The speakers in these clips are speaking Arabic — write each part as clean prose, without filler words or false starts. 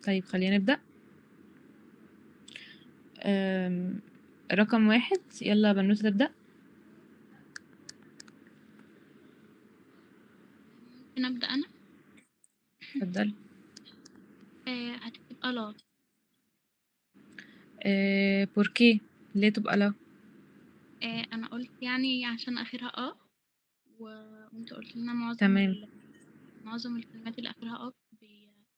طيب خلينا نبدأ. رقم 1، يلا بنوتة تبدأ. ممكن أبدأ أنا. اتفضلي. هتبقى لا. بوركي ليه تبقى لا؟ أنا قلت يعني عشان آخرها وأنت قلت لنا تمام. معظم الكلمات اللي آخرها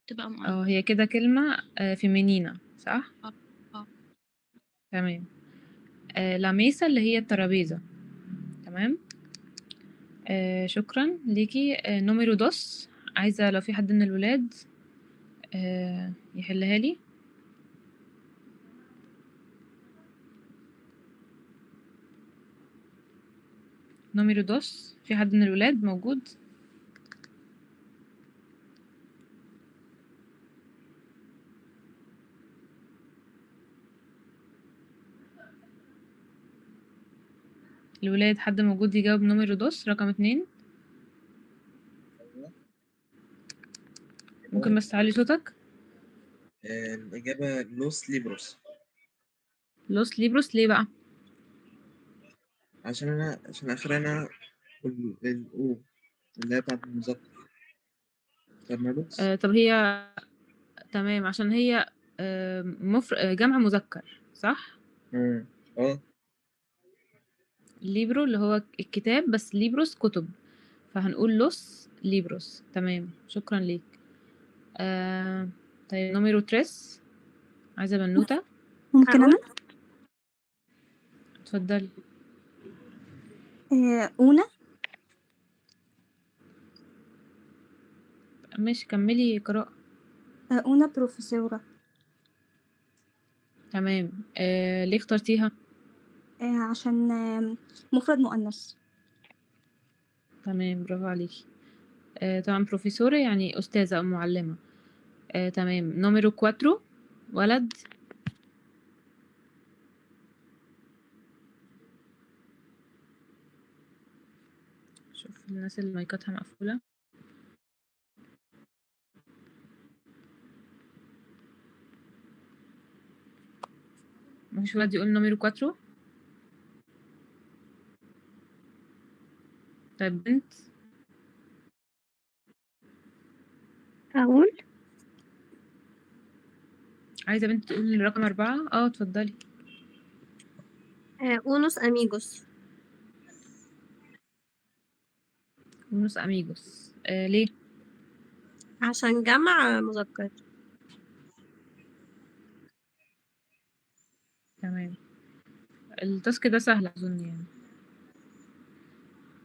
بتبقى مؤنث. هي كده كلمة فيمينينا صح؟ اه تمام. لا ميسا اللي هي الترابيزة. تمام. شكرا ليكي. نوميرو دوس، عايزة لو في حد من الولاد يحلها لي. نوميرو دوس، في حد من الولاد موجود؟ الولاد حد موجود يجاوب نوميرو دوس رقم 2؟ ممكن بس تعلي صوتك؟ الإجابة لوس ليبروس. لوس ليبروس ليه بقى؟ عشان آخرنا الأو اللي هي بتاعت المذكر. لوس. طب هي تمام عشان هي جمع مذكر صح؟ ليبرو اللي هو الكتاب، بس ليبروس كتب، فهنقول لوس ليبروس. تمام شكرا ليك. طيب نوميرو تريس، عايزة بنوتة. ممكن أنا؟ اتفضلي. أونا. ماشي كملي قراءة. أونا بروفيسورة. تمام. ليه اخترتيها؟ عشان مفرد مؤنث. تمام برافو عليكي. طبعا بروفيسورة يعني أستاذة أو معلمة. تمام. نوميرو كواترو، ولد. شوف الناس اللي مايكاتها مقفولة. مفيش ولد يقول نوميرو كواترو؟ طيب بنت. أقول عايزة بنت تقول رقم 4. اتفضلي. unos amigos. ونص أميجوس. ليه؟ عشان جمع مذكر. تمام. التاسك ده سهل أظن يعني.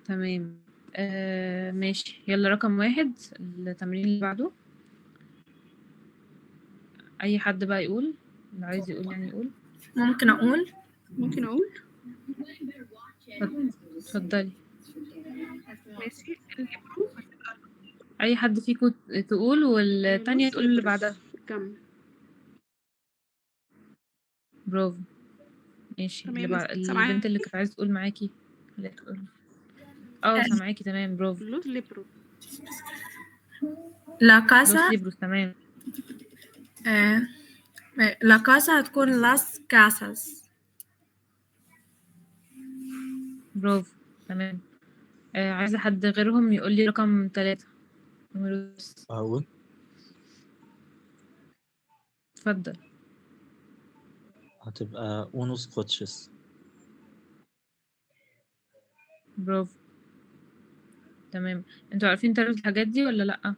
تمام. ماشي يلا رقم 1 التمرين اللي بعده. أي حد بقى يقول، اللي عايز يقول يعني يقول. ممكن أقول. اتفضلي. ماشي. أي حد فيكم تقول والتانية تقول اللي بعدها. كم. برافو. ماشي. تمام. البنت اللي كانت عايزة تقول معاكي اللي تقول. سامعاكي. تمام برافو. لوس ليبرو. لا لوس كاسا. ليبروس. تمام. لا كاسا هتكون لاس كاساس. برافو. تمام. عايزة حد غيرهم يقول لي رقم 3. أقول اتفضل. هتبقى أونوس كوتشيس. برافو. تمام. انتوا عارفين تعرفوا الحاجات دي ولا لأ؟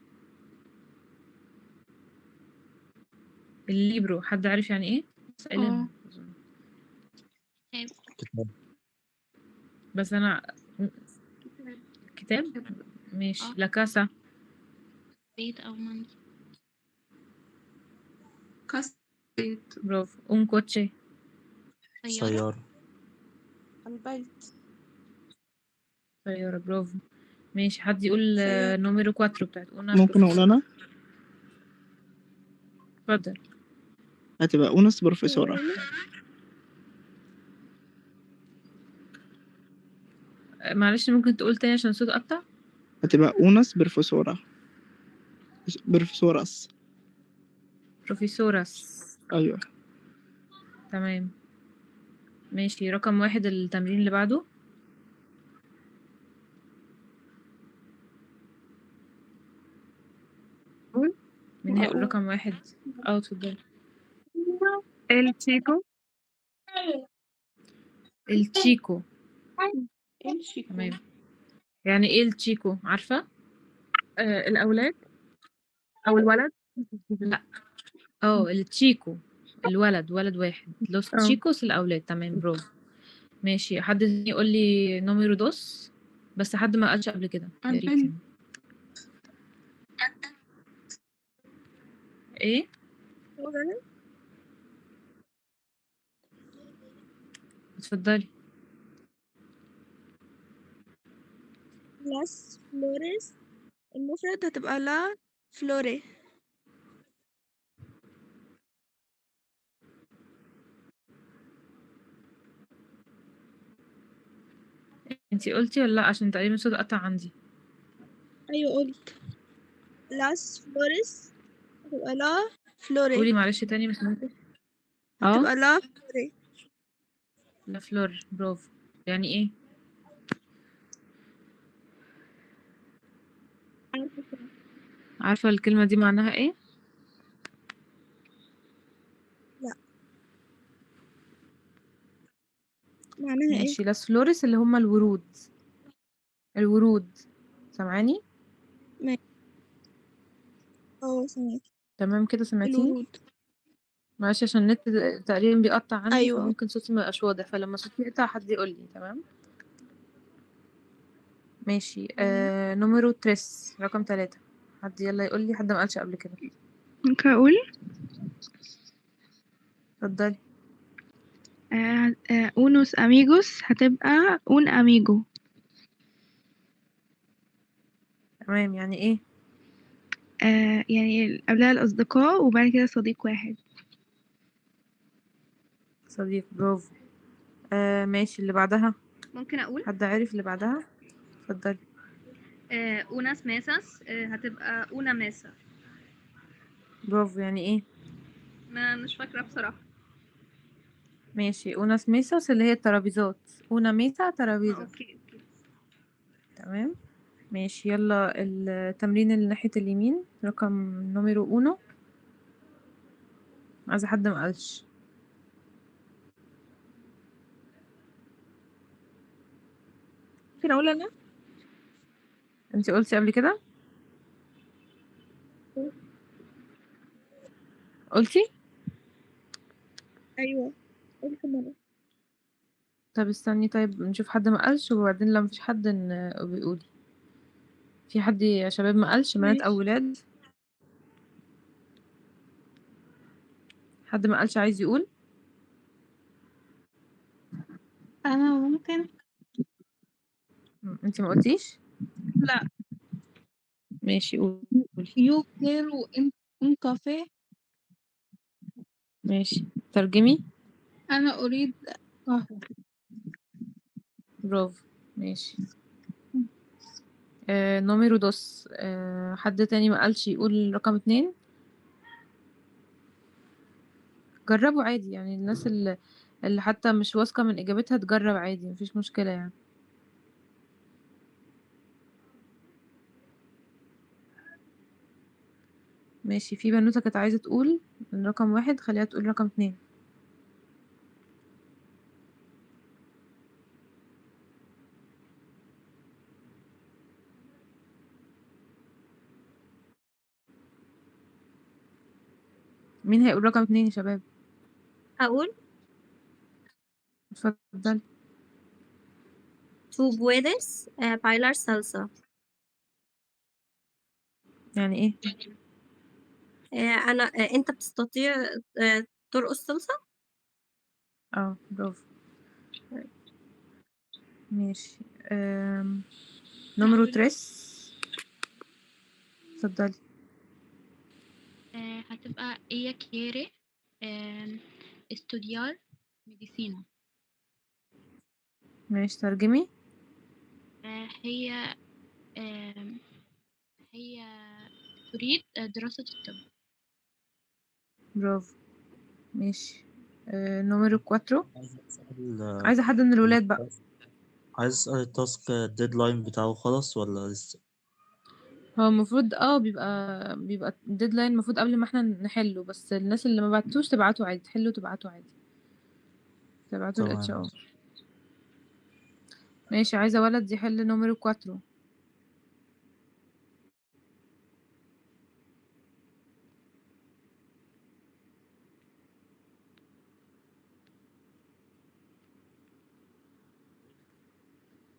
الليبرو حد عارف يعني ايه؟ سألنا كتاب. بس انا كتاب. ماشي. لاكاسا. بيت أو منزل. بيت. برافو. un coche. سيارة. البيت. سيارة. برافو. ماشي. حد يقول نوميرو 4 بتاعت una ممكن أقول profesora. أنا؟ اتفضل. هتبقى أونس بروفيسورة. معلش ممكن تقول تاني عشان الصوت قطع؟ هتبقى أونس بروفيسورة. بروفيسوراس. بروفيسوراس. أيوة. تمام. ماشي، رقم 1 التمرين اللي بعده. مين هيقول رقم 1؟ اتفضلي. التشيكو. التشيكو. الشيكو. تمام. يعني ايه التشيكو، عارفة؟ الأولاد أو الولد. لا. التشيكو الولد، ولد واحد. لوس تشيكوس الأولاد. تمام، برافو. ماشي، حد تاني يقول لي نوميرو دوس، بس حد ما قالش قبل كده يا ريت يعني. ايه؟ اتفضلي. لاس فلوريس المفرد هتبقى لا فلوري. انتي قلتي ولا لا؟ عشان تقريبا الصوت قطع عندي. أيوة قلت لاس فلوريس هتبقى لا فلوري. قولي معلش تاني، ما سمعتش. هتبقى لا فلوري. لا فلور، برافو. يعني ايه؟ عارفة الكلمة دي معناها ايه؟ لا، معناها ايه؟ ماشي، لاس فلوريس اللي هما الورود. الورود، سامعاني؟ سمعت. تمام كده، سمعتيني؟ الورود. معلش عشان النت تقريبا بيقطع عندي، أيوة. فممكن صوتي ما يبقاش واضح، فلما صوتي يقطع حد يقول لي. تمام. ماشي. نوميرو تريس، رقم 3. حد يلا يقول لي، حد ما قالش قبل كده. ممكن أقول اتفضلي. أونوس أميجوس هتبقى أون أميجو. تمام، يعني ايه؟ يعني قبلها الأصدقاء وبعد كده صديق واحد. صديق، برافو. ماشي، اللي بعدها. ممكن أقول حد عارف اللي بعدها؟ اتفضلي. أوناس ماساس هتبقى أونا ماسا. برافو، يعني ايه؟ ما مش فاكرة بصراحة. ماشي، اوناس ميسوس اللي هي الترابيزات. اونا ميسا ترابيزا. اوكي. تمام. ماشي، يلا التمرين اللي ناحية اليمين، رقم نوميرو 1. عايزة حد ما قالش. ممكن أقول أنا. انتي قلتي قبل كده؟ قلتي؟ أيوة قلت مرة. طب استني، طيب نشوف حد ما قالش، وبعدين لو مفيش حد بيقولي. في حد يا شباب ما قالش، بنات او ولاد؟ حد ما قالش عايز يقول؟ أنا ممكن. انتي ما قلتيش؟ لا. ماشي، قولي. يو كيرو إن كافيه. ماشي، ترجمي. أنا أريد قهوة. برافو. ماشي. نوميرو 2. حد تاني ما قالش يقول رقم 2. جربوا عادي يعني، الناس اللي حتى مش واثقة من إجابتها تجرب عادي، مفيش مشكلة يعني. ماشي، في بنوتة كانت عايزة تقول رقم 1، خليها تقول رقم 2. مين هيقول رقم 2 يا شباب؟ هقول اتفضلي. tú puedes bailar salsa. يعني ايه؟ أنت بتستطيع ترقص صلصة. برافو. ماشي. نوميرو 3. اتفضلي. هتبقى ella quiere estudiar medicina. ماشي، ترجمي. هي هي تريد دراسة الطب. برافو. ماشي. نمرو 4. عايز أسأل عايزة حد من الولاد بقى. عايز أسأل التاسك الديدلاين بتاعه خلاص ولا لسه؟ هو المفروض بيبقى الديدلاين المفروض قبل ما احنا نحله، بس الناس اللي ما بعتوش تبعتوا عادي، تحلوا تبعتوا عادي، تبعتوا ال تمام. HR. ماشي. عايزة ولد يحل نمرو 4.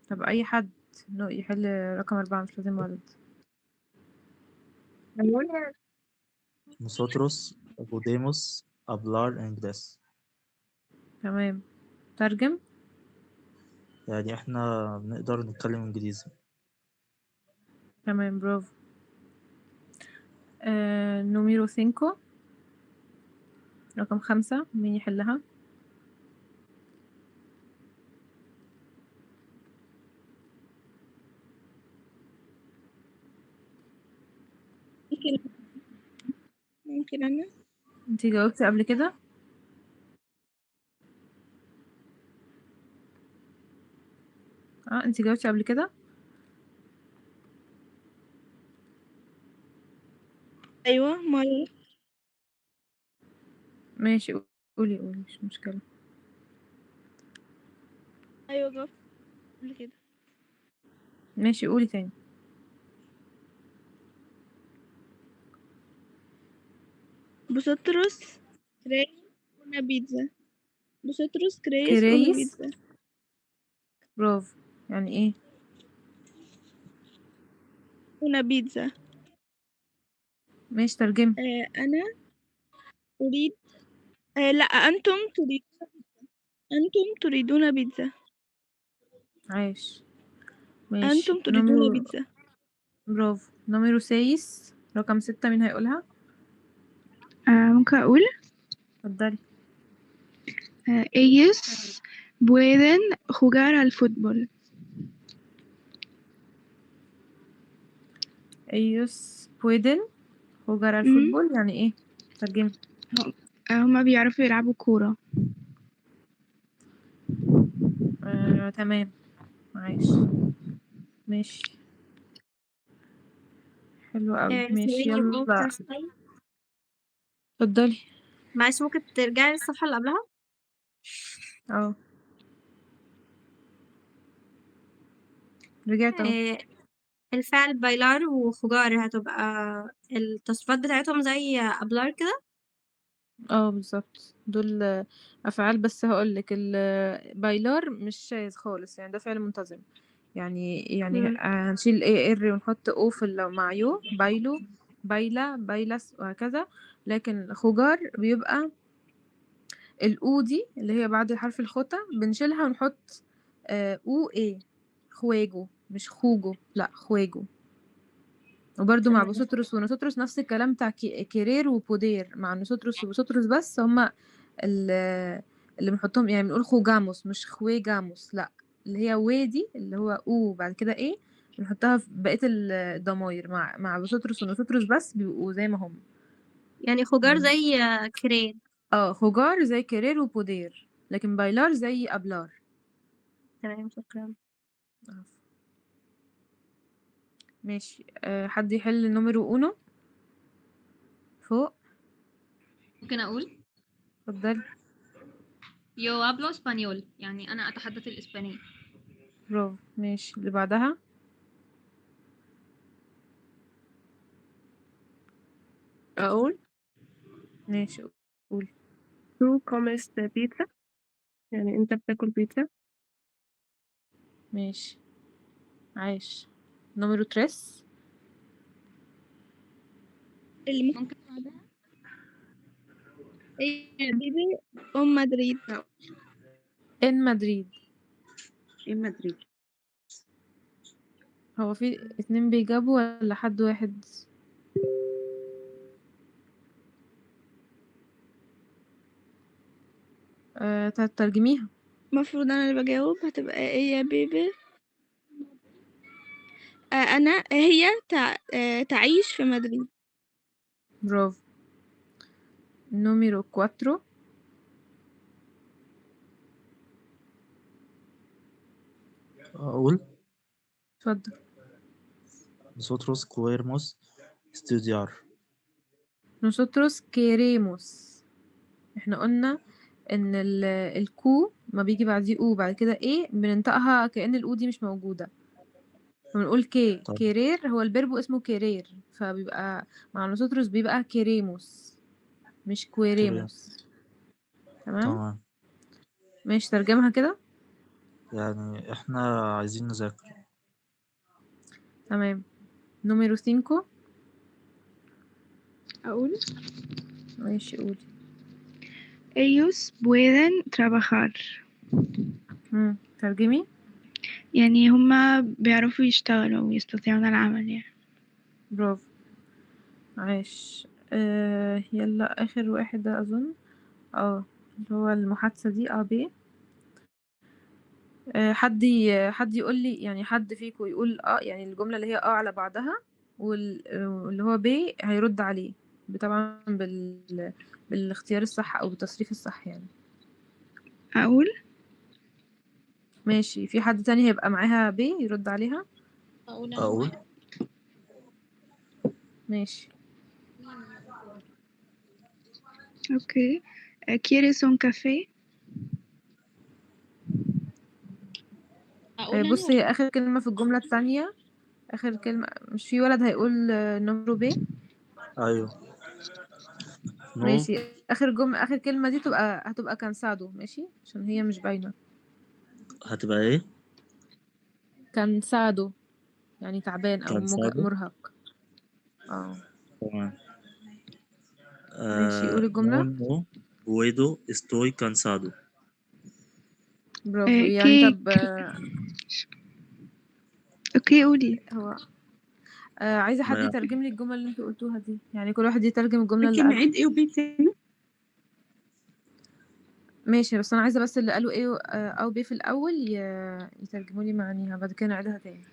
طب أي حد يحل رقم 4، مش لازم ولد. نوسotros podemos hablar inglés. تمام. ترجم. يعني احنا بنقدر نتكلم انجليزي. تمام برافو. نمرو 5، رقم 5، مين يحلها؟ ممكن أنا. انتي جاوبتي قبل كده؟ انتي جاوبتي قبل كده؟ أيوة مرة. ماشي. قولي مش مشكلة. أيوة جاوبت قبل كده. ماشي قولي تاني. Vosotros queréis una pizza. Vosotros queréis una كريس. pizza. برافو. يعني ايه؟ una pizza. ماشي ترجمي. أنا أريد لا أنتم تريدون بيتزا. عايش. ماشي. أنتم تريدون نمرو. بيتزا. برافو. نمرو 6، رقم 6، مين هيقولها؟ ممكن أقول اتفضلي. ellos pueden jugar al fútbol. ellos pueden jugar al fútbol يعني ايه؟ ترجمي. هما بيعرفوا يلعبوا كورة. تمام. عايش. ماشي. حلو قوي. ماشي يلا. اتفضلي. معلش ممكن ترجعي للصفحة اللي قبلها؟ اه رجعت اهو. الفعل بايلار وخجار هتبقى التصريفات بتاعتهم زي أبلار كده. بالظبط دول افعال، بس هقولك البايلار مش شاذ خالص، يعني ده فعل منتظم. يعني هنشيل ار ونحط او مع يو، بايلو، بايلا، بايلس، وهكذا. لكن خجار بيبقى الاو دي اللي هي بعد حرف الخطأ بنشيلها ونحط او ايه. خواجو، مش خوجو، لا خواجو. وبرده مع بوسوتروس ونوسوتروس نفس الكلام بتاع كيرير وبودير. مع نوسوتروس وبوسوتروس بس هما اللي بنحطهم، يعني بنقول خوجاموس مش خويجاموس، لا اللي هي وادي اللي هو او بعد كده ايه بنحطها في بقية الضماير. مع بوسوتروس ونوسوتروس بس بيبقوا زي ما هم. يعني خجار زي كرير. خجار زي كيرير وبودير، لكن بايلار زي أبلار. تمام شكرا. ماشي. حد يحل نمرو اونو فوق. ممكن أقول اتفضلي. yo hablo español، يعني أنا أتحدث الإسبانية. برافو. ماشي اللي بعدها. أقول ماشي قول. tú comes pizza، يعني أنت بتاكل بيتزا. ماشي. عايش. نمرو 3. اللي ممكن بعدها بيبي أم مدريد. ان مدريد. إن مدريد. هو في 2 بيجابوا ولا حد واحد؟ ترجميها. المفروض أنا اللي بجاوب، هتبقى إيه يا بيبي. هي تعيش في مدريد. برافو. número 4. أقول اتفضل. nosotros queremos estudiar. nosotros queremos. احنا قلنا ان الكو ما بيجي بعديه او بعد كده ايه بننطقها كأن الاو دي مش موجودة، فبنقول طب كيرير. هو البربو اسمه كيرير، فبيبقى مع nosotros بيبقى كيريموس مش كريم. كويريموس. تمام. تمام، ماشي ترجمها كده. يعني احنا عايزين نذاكر. تمام. número 5. أقول ماشي قولي. ellos pueden trabajar. ترجمي. يعني هما بيعرفوا يشتغلوا ويستطيعون العمل يعني. برافو. عاش. يلا اخر واحد ده اظن اللي هو المحادثة دي بي. حد يقول لي، يعني حد فيكم يقول يعني الجملة اللي هي على بعضها، واللي هو بي هيرد عليه طبعا بالاختيار الصح او بالتصريف الصح يعني. أقول ماشي. في حد تاني هيبقى معاها بي يرد عليها؟ أقول أنا أقول ماشي. أوكي. ¿Quieres un café؟ أقول أنا بص، ولا هي اخر كلمة في الجملة التانية، اخر كلمة مش في ولد هيقول نمرو بي. أيوه. نو ماشي. اخر كلمة دي هتبقى كانسادو. ماشي عشان هي مش باينة. هتبقى إيه؟ كانسادو يعني تعبان او كانسادو. مرهق. تمام. ماشي قول no, الجملة. no puedo, estoy cansado. برافو. يعني كيك. طب أوكي قولي. هو عايزة حد ما يترجم لي الجمل اللي انتوا قلتوها دي، يعني كل واحد يترجم الجملة اللي ممكن قالها. نعيد ايه وبي تاني؟ ماشي، بس انا عايزة بس اللي قالوا ايه او بي في الاول يترجموا لي معانيها، بعد كده نعيدها تاني.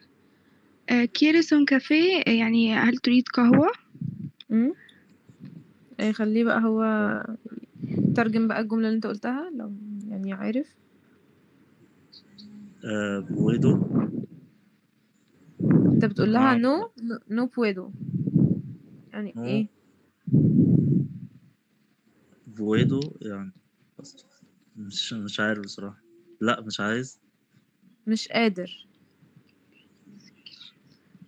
¿Quieres un café؟ يعني هل تريد قهوة؟ خليه بقى هو ترجم بقى الجملة اللي انت قلتها لو يعني عارف. puedo. انت بتقول لها مع نو بويدو يعني no ايه؟ puedo يعني مش عارف بصراحة. لا مش عايز. مش قادر.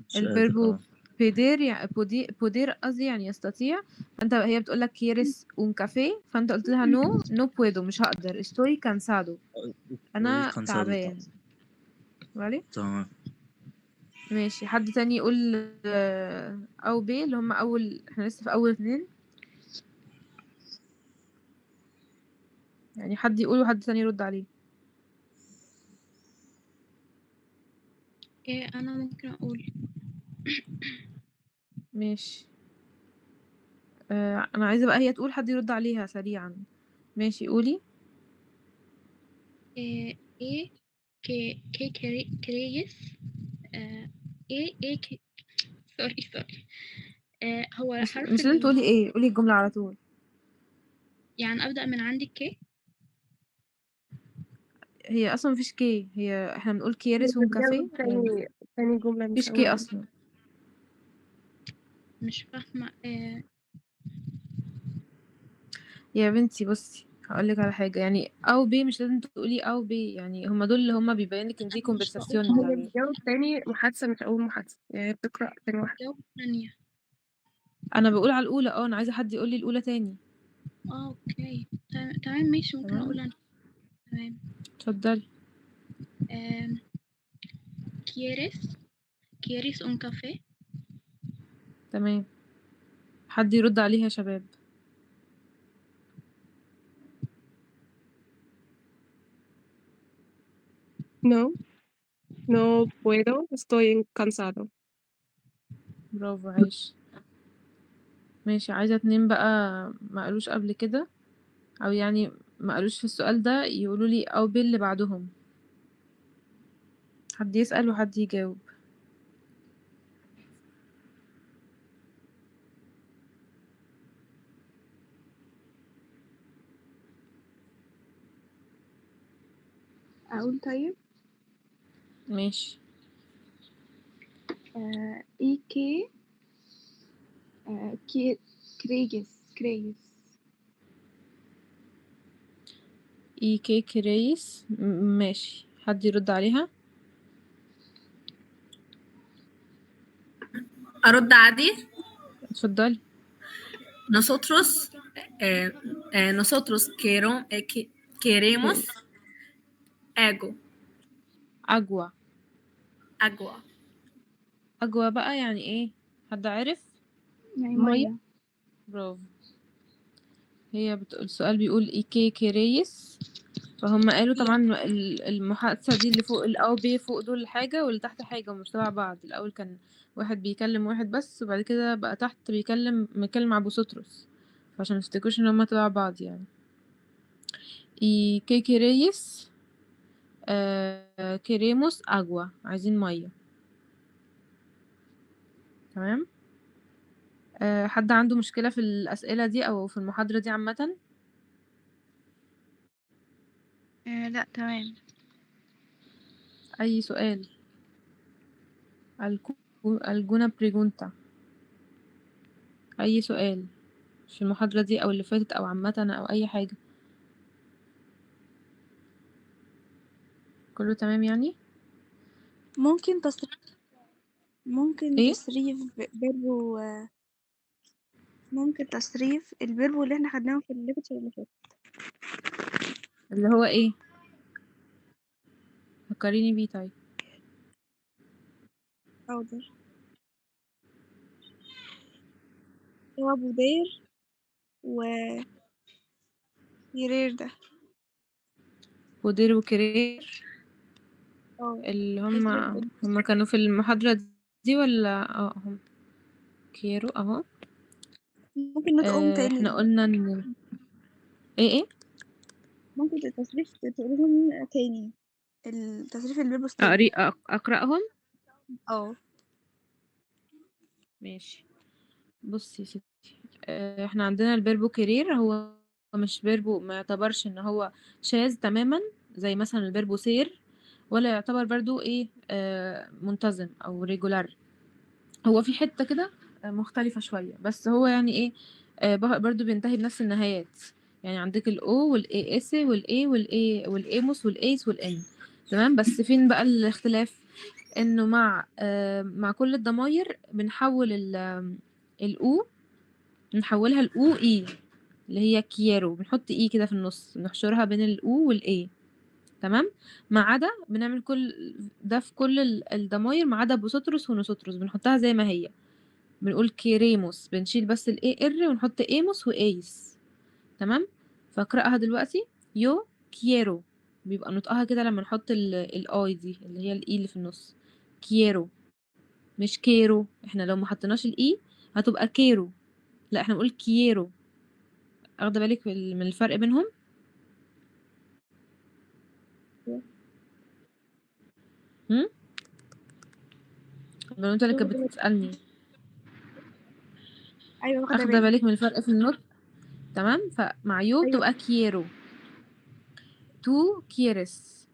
مش الفيربو قادر. بيدير يعني بودير قصدي يعني يستطيع. هي بتقول لك كيرس un كافيه، فانت قلت لها نو بويدو مش هقدر. estoy cansado estoy انا cansado. تعبان. وعلي. تمام. ماشي. حد تاني يقول او بي اللي هم احنا لسه في اول 2. يعني حد يقول وحد تاني يرد عليه. أنا ممكن أقول ماشي. انا عايزة بقى هي تقول حد يرد عليها سريعا. ماشي قولي. إيه كريس سوري. هو مش حرف لازم تقولي ايه، قولي الجملة على طول. يعني أبدأ من عندك كي. هي اصلا مفيش كي، احنا بنقول كيرس un كافيه بتجاوب يعني تاني جملة مش مفيش كي أول. اصلا. مش فاهمة يا بنتي بصي هقولك على حاجة، يعني او بي مش لازم تقولي او بي، يعني هما دول اللي هما بيبينلك ان دي أنا مش بقول conversation هي يعني. بتجاوب تاني محادثة مش أول محادثة، يعني بتقرأ تاني واحدة. بجاوب ثانية. انا بقول على الاولى. انا عايزة حد يقولي الاولى تاني. اوكي تمام ماشي ممكن تمام اقول انا. تمام. اتفضلي. كيريس un café. تمام. حد يرد عليها يا شباب. No puedo, estoy cansado. برافو عايش. ماشي. عايزة 2 بقى ما قالوش قبل كده، او يعني ما قالوش في السؤال ده، يقولوا لي او بي اللي بعدهم. حد يسأل وحد يجاوب. أقول طيب ماشي. إي كي كريجس اي كي كريس. ماشي، حد يرد عليها؟ أرد عادي. اتفضلي. Nosotros queremos agua. أجوى. agua. أجوى بقى يعني ايه؟ حد عارف؟ يعني مية. مية. برافو. هي السؤال بيقول ايكي كريس، فهم قالوا طبعا المحادثة دي اللي فوق الأو بي فوق دول حاجة واللي تحت حاجة ومش تبع بعض. الأول كان واحد بيكلم واحد بس، وبعد كده بقى تحت بيكلم مع بوسطرس، فعشان متفتكروش ان هما تبع بعض يعني. ايكي كريس كريموس أجوا، عايزين مية. تمام. حد عنده مشكلة في الأسئلة دي أو في المحاضرة دي عامة؟ لا تمام. أي سؤال؟ alguna pregunta؟ أي سؤال في المحاضرة دي أو اللي فاتت أو عامة أو أي حاجة؟ كله تمام يعني؟ ممكن إيه؟ تصريف فيربو ممكن تصريف الفيربو اللي احنا خدناه في الليكتشر اللي فات. اللي هو إيه؟ فكريني بيه طيب. حاضر. هو بودير و يرير ده. بودير وكرير اللي هم كانوا في المحاضرة دي ولا هم كيرو اهو. ممكن نطقهم تاني. احنا قلنا ان ايه ممكن التصريف تقولهم تاني. التصريف الفيربو تاني. اقرأهم. ماشي. بصي يا ستي، احنا عندنا الفيربو كارير، هو مش فيربو، ما يعتبرش ان هو شاذ تماما زي مثلا الفيربو سير، ولا يعتبر برضو ايه منتظم او ريجولار. هو في حتة كده مختلفة شوية، بس هو يعني ايه برضو بينتهي بنفس النهايات. يعني عندك الاو والاي اس والاي والايموس والايس والان. تمام. بس فين بقى الاختلاف؟ انه مع كل الضماير بنحول الاو، نحولها الاو اي اللي هي كيارو، بنحط اي كده في النص، نحشرها بين الاو والاي. تمام. ما عدا بنعمل كل ده في كل الضماير ما عدا بوسطرس ونوسطرس، بنحطها زي ما هي. بنقول كيريموس، بنشيل بس الاي ار ونحط ايموس وايس. تمام. فاقرأها دلوقتي. يو كيرو، بيبقى نطقها كده لما نحط الاي دي اللي هي الاي اللي في النص. كيرو مش كيرو. احنا لو ما حطيناش الاي هتبقى كيرو، لا احنا بنقول كييرو. اخده بالك من الفرق بينهم؟ البنوتة اللي كانت بتسألني. ايوه اخده بالك من الفرق في النطق؟ تمام. فمع يو بتبقى كييرو. تو كيرس.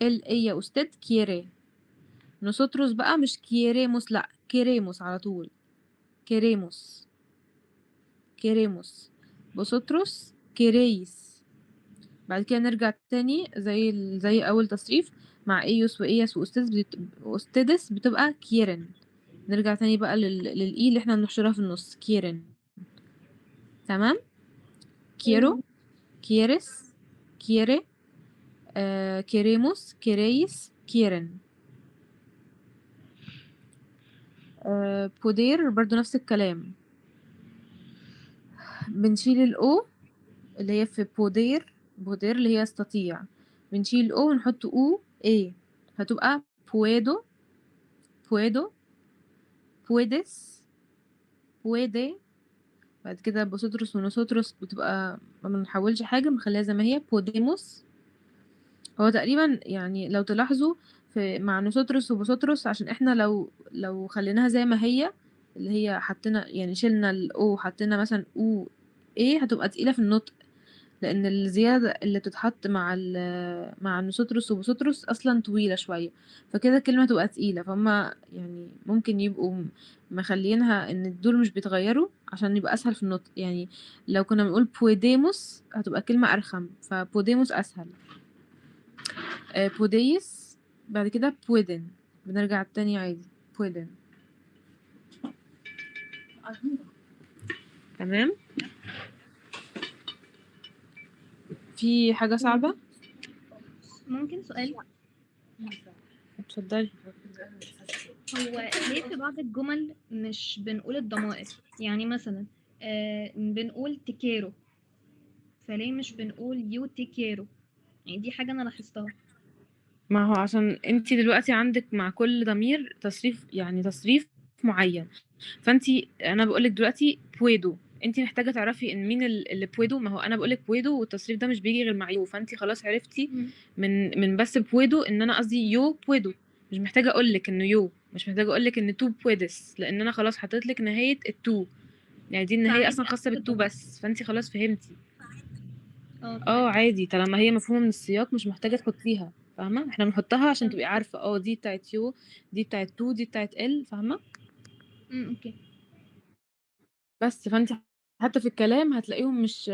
ايه يا استاذ؟ كيري. نوسوتروس بقى مش كيريموس، لا كيريموس على طول. كيريموس. بوسوتروس كيريس. بعد كده نرجع تاني زي اول تصريف مع ايوس واياس واستدس بتبقى كيرن. نرجع تاني بقى للاي اللي احنا بنحشرها في النص، كيرن. تمام. كيرو كيرس كيري كيريموس كيريس كيرن. بودير برضو نفس الكلام. بنشيل الاو اللي هي في بودير اللي هي يستطيع، بنشيل الاو ونحط او ايه، هتبقى بويدو بويدس بويدي. بعد كده بوسوتروس ونوسوتروس بتبقى ما بنحولش حاجة، بنخليها زي ما هي بوديموس. هو تقريبا يعني لو تلاحظوا مع نوسوتروس وبوسوتروس، عشان احنا لو خليناها زي ما هي اللي هي حطينا يعني شلنا الاو حطينا مثلا او ايه، هتبقى تقيلة في النطق. لان الزياده اللي بتتحط مع مع النسوتروس وبوسوتروس اصلا طويله شويه، فكده الكلمه تبقى تقيله، فهم يعني ممكن يبقوا مخلينها ان دول مش بيتغيروا عشان يبقى اسهل في النطق. يعني لو كنا بنقول بوديموس هتبقى كلمه ارخم، فبوديموس اسهل. بوديس، بعد كده بويدن، بنرجع تاني عادي بويدن. تمام. في حاجة صعبة؟ ممكن سؤال؟ اتفضلي. هو ليه في بعض الجمل مش بنقول الضمائر؟ يعني مثلا بنقول تكيرو، فليه مش بنقول يو تكيرو؟ يعني دي حاجة أنا لاحظتها. ما هو عشان انتي دلوقتي عندك مع كل ضمير تصريف، يعني تصريف معين، فانتي انا بقولك دلوقتي بويدو، انتي محتاجة تعرفي ان مين اللي بويدو. ما هو انا بقولك بويدو والتصريف ده مش بيجي غير مع يو، فانتي خلاص عرفتي من بس بويدو ان انا قصدي يو بويدو. مش محتاجة اقولك انه يو، مش محتاجة اقولك ان تو بويدس، لان انا خلاص حطيتلك نهاية التو، يعني دي النهاية اصلا خاصة بالتو بس، فانتي خلاص فهمتي. عادي طالما هي مفهومة من السياق مش محتاجة تحطيها، فاهمة؟ احنا بنحطها عشان تبقي عارفة دي بتاعت يو، دي بتاعت تو، دي بتاعت ال، فاهمة؟ اوكي. بس فانت حتى في الكلام هتلاقيهم مش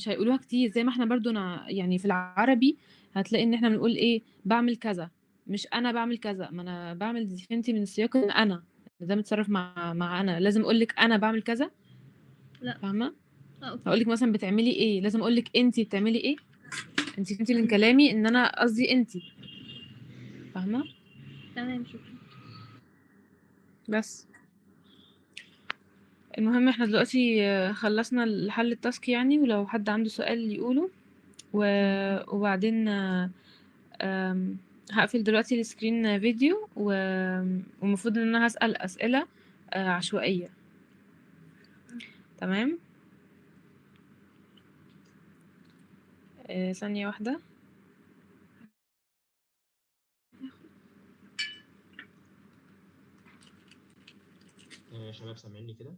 هيقولوها كتير، زي ما احنا برضو يعني في العربي هتلاقي ان احنا بنقول ايه بعمل كذا، مش انا بعمل كذا. ما انا بعمل دي فهمتي من السياق ان انا ده متصرف مع انا، لازم اقول لك انا بعمل كذا؟ لا. فاهمة؟ اوكي. هقول لك مثلا بتعملي ايه، لازم اقول لك انتي بتعملي ايه؟ انتي فهمتي من كلامي ان انا قصدي انتي، فاهمة؟ تمام شكرا. بس المهم احنا دلوقتي خلصنا حل التاسك يعني، ولو حد عنده سؤال يقوله وبعدين هقفل دلوقتي السكرين فيديو والمفروض ان انا هسأل اسئلة عشوائية. تمام. ثانية واحدة. يا شباب سامعيني كده؟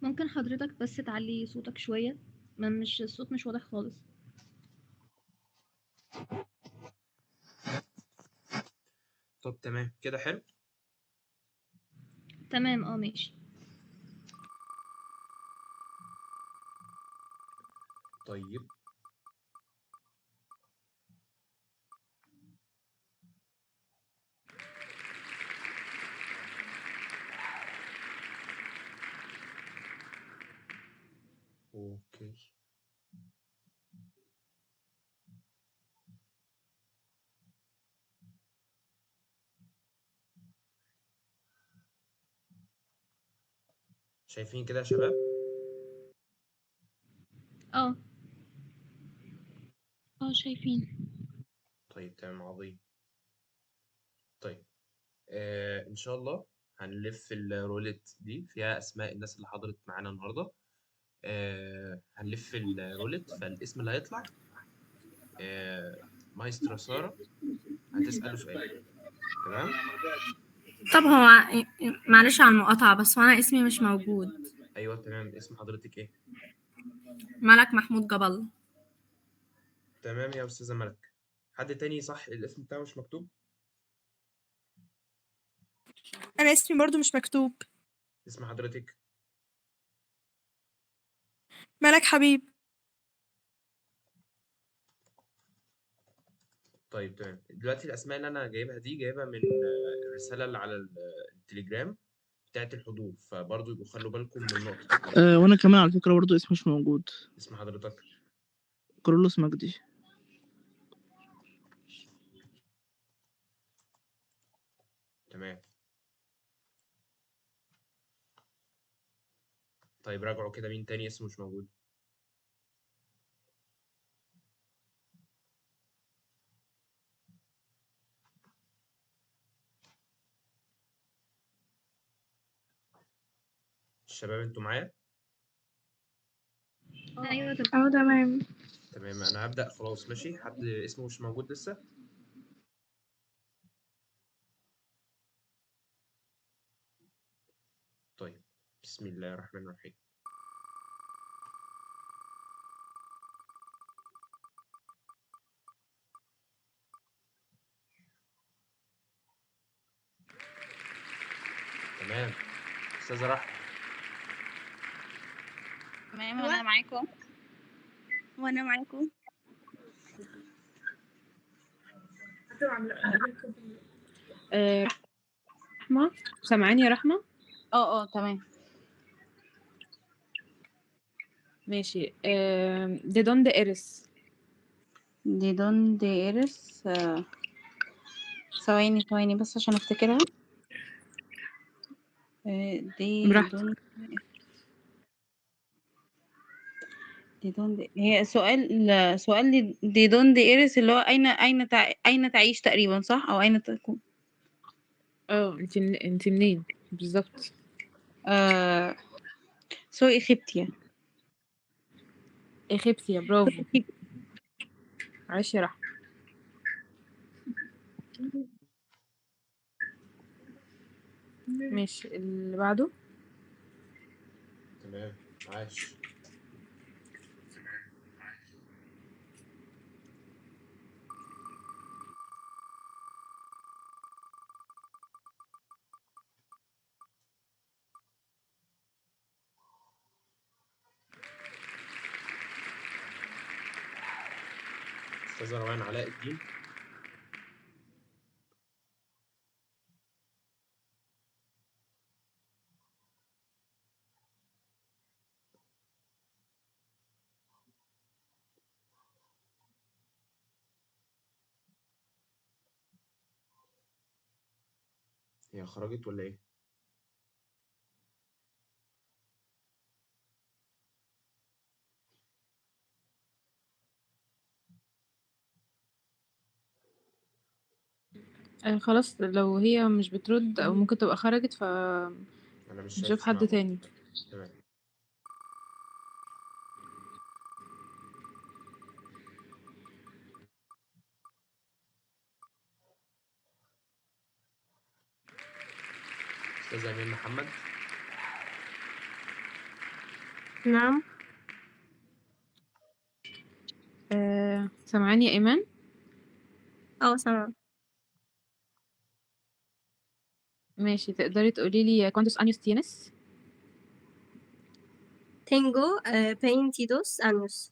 ممكن حضرتك بس تعلي صوتك شوية؟ مش الصوت مش واضح خالص. طب تمام كده حلو؟ تمام ماشي. طيب اوكي. شايفين كده يا شباب؟ شايفين. طيب تمام عظيم. طيب ان شاء الله هنلف الرولت دي فيها اسماء الناس اللي حضرت معانا النهارده. هنلف الرولت، فالاسم اللي هيطلع مايسترو سارة هتسأله سؤال. تمام. طب هو معلش على المقاطعة، بس وانا اسمي مش موجود. ايوه تمام. اسم حضرتك ايه؟ ملك محمود جبل. تمام يا استاذه ملك. حد تاني صح الاسم بتاعه مش مكتوب؟ انا اسمي برضو مش مكتوب. اسم حضرتك؟ ملك حبيب. طيب تمام. دلوقتي الاسماء اللي انا جايبها دي جايبها من الرساله اللي على التليجرام بتاعت الحضور، فبرضه يبقوا خلوا بالكم من نقطه وانا كمان على فكرة برضو اسمي مش موجود. اسم حضرتك؟ كارلوس مجدي. تمام. طيب راجعوا كده مين تاني اسمه مش موجود؟ الشباب انتوا معايا؟ ايوه تمام. تمام انا هبدأ خلاص. ماشي، حد اسمه مش موجود لسه؟ طيب، بسم الله الرحمن الرحيم. تمام، استاذة رحمة. تمام انا معاكم. وانا معاكم. رحمة، سامعاني يا رحمة؟ تمام. ماشي. دي دونde eres؟ دي دون دي ايرس. ثواني بس عشان افتكرها. دي براحتك. دون دي دون دي هي سؤال دي دون دي ايرس اللي هو اين تعيش تقريبا، صح؟ او اين تكون. انت منين بالظبط؟ سوي اخيبتيا. اخيبتيا، برافو. عايش يا رحمة. ماشي، اللي بعده. تمام، عاش. استاذة روان علاء الدين. هي خرجت ولا ايه؟ خلاص، لو هي مش بترد او ممكن تبقى خرجت، ف انا مش شايف نشوف اسمها حد برضه. تاني. تمام. استاذة امين محمد. نعم. سامعاني يا ايمان؟ سامعة. ماشي، تقدري تقولي لي cuántos años tienes؟ Tengo 22 años.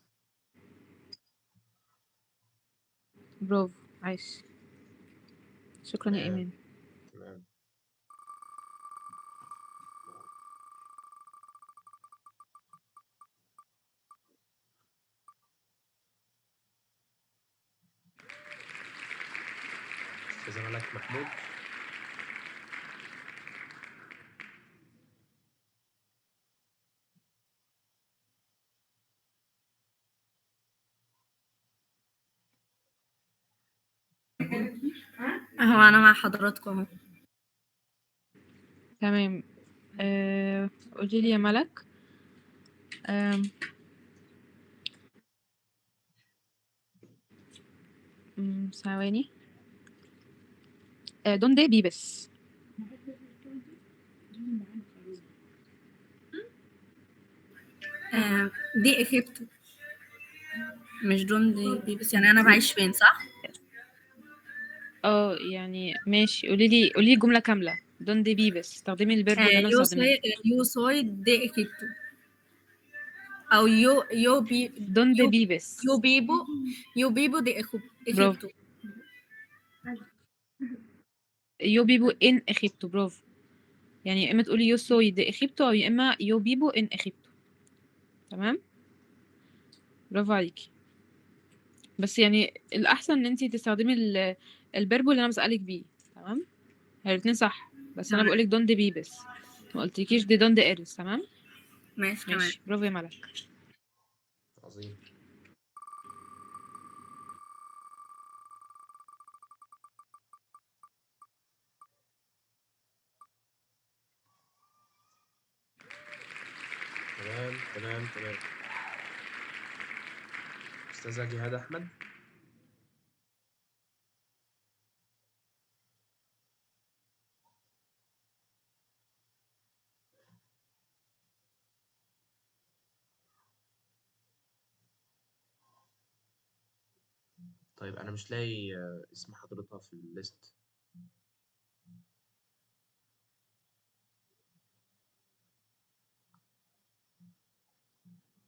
برافو، عايش. شكرا يا تمام ايمان. تمام. استاذة ملك محمود. اهو انا مع حضراتكم اهو. تمام. قولي لي يا ملك. ثواني. ¿dónde vives؟ دي اخيبتو، مش دون دي بيبس، يعني انا بعيش فين، صح؟ يعني ماشي، قولي لي جملة كاملة. ¿dónde vives؟ استخدمي الفيرب اللي انا استخدماه. يو سوي دي اخيبتو، او ¿dónde vives؟ يو بيبو دي برافو. اخيبتو. yo vivo en Egipto. برافو. يعني يا اما تقولي yo soy de Egipto او يا اما yo vivo en Egipto. تمام، برافو عليكي. بس يعني الاحسن ان انتي تستخدمي الفيرب اللي انا بسألك بيه. تمام، هي الاتنين صح، بس انا بقولك دونde vives، ما قلتلكيش دي دونde eres. تمام ماشي تمام. ماشي، برافو يا ملك. عظيم. تمام. أستاذة جهاد أحمد. طيب أنا مش لاقي اسم حضرتها في الليست.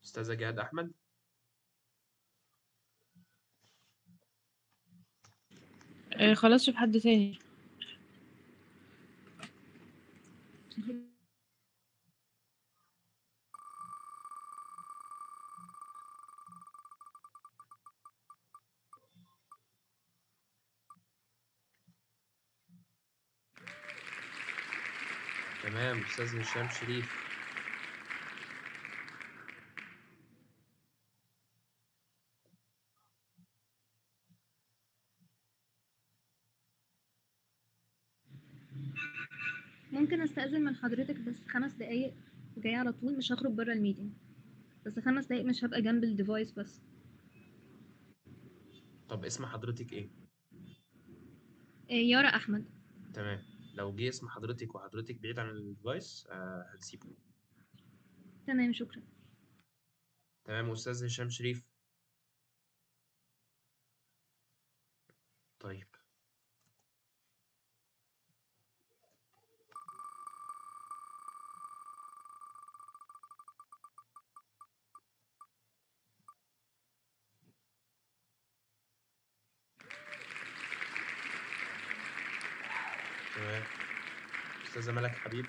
أستاذة جهاد أحمد. خلاص شوف حد تاني. تمام. أستاذ هشام شريف. ممكن استأذن من حضرتك بس 5 دقايق وجاية على طول، مش هخرج بره الميتنج، بس 5 دقايق مش هبقى جنب الديفايس بس. طب اسم حضرتك إيه؟ يارا أحمد. تمام. لو جه اسم حضرتك وحضرتك بعيد عن الديفايس هنسيبه. تمام شكرا. تمام. أستاذ هشام شريف. طيب تمام. أستاذة ملك حبيب.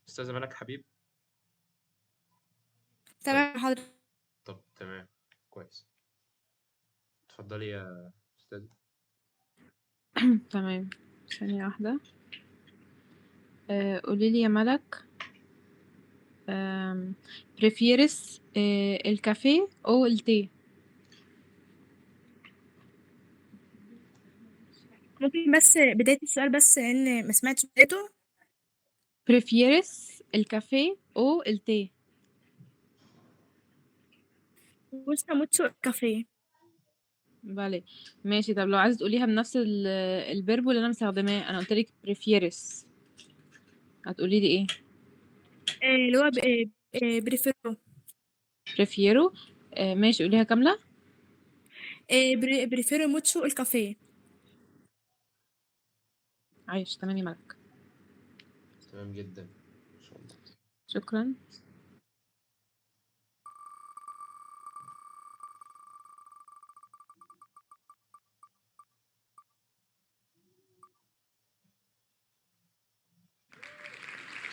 أستاذة ملك حبيب. تمام حضرتك. طب تمام كويس. اتفضلي يا أستاذ. تمام، ثانية واحدة. قولي لي يا ملك، بريفيرس الكافيه أو التي؟ ممكن بس بداية السؤال بس لأن ما سمعتش بدايته. بريفيرس الكافيه أو التي؟ gusta mucho el café. بالي ماشي. طب لو عايزة تقوليها بنفس الفيرب اللي أنا مستخدماه، أنا قلتلك بريفيرس، هتقولي لي إيه؟ اللي هو بريفيرو. بريفيرو. ماشي، قوليها كاملة. بريفيرو mucho el café. عايش. تمام يا ملك. تمام جدا إن شاء الله. شكرا.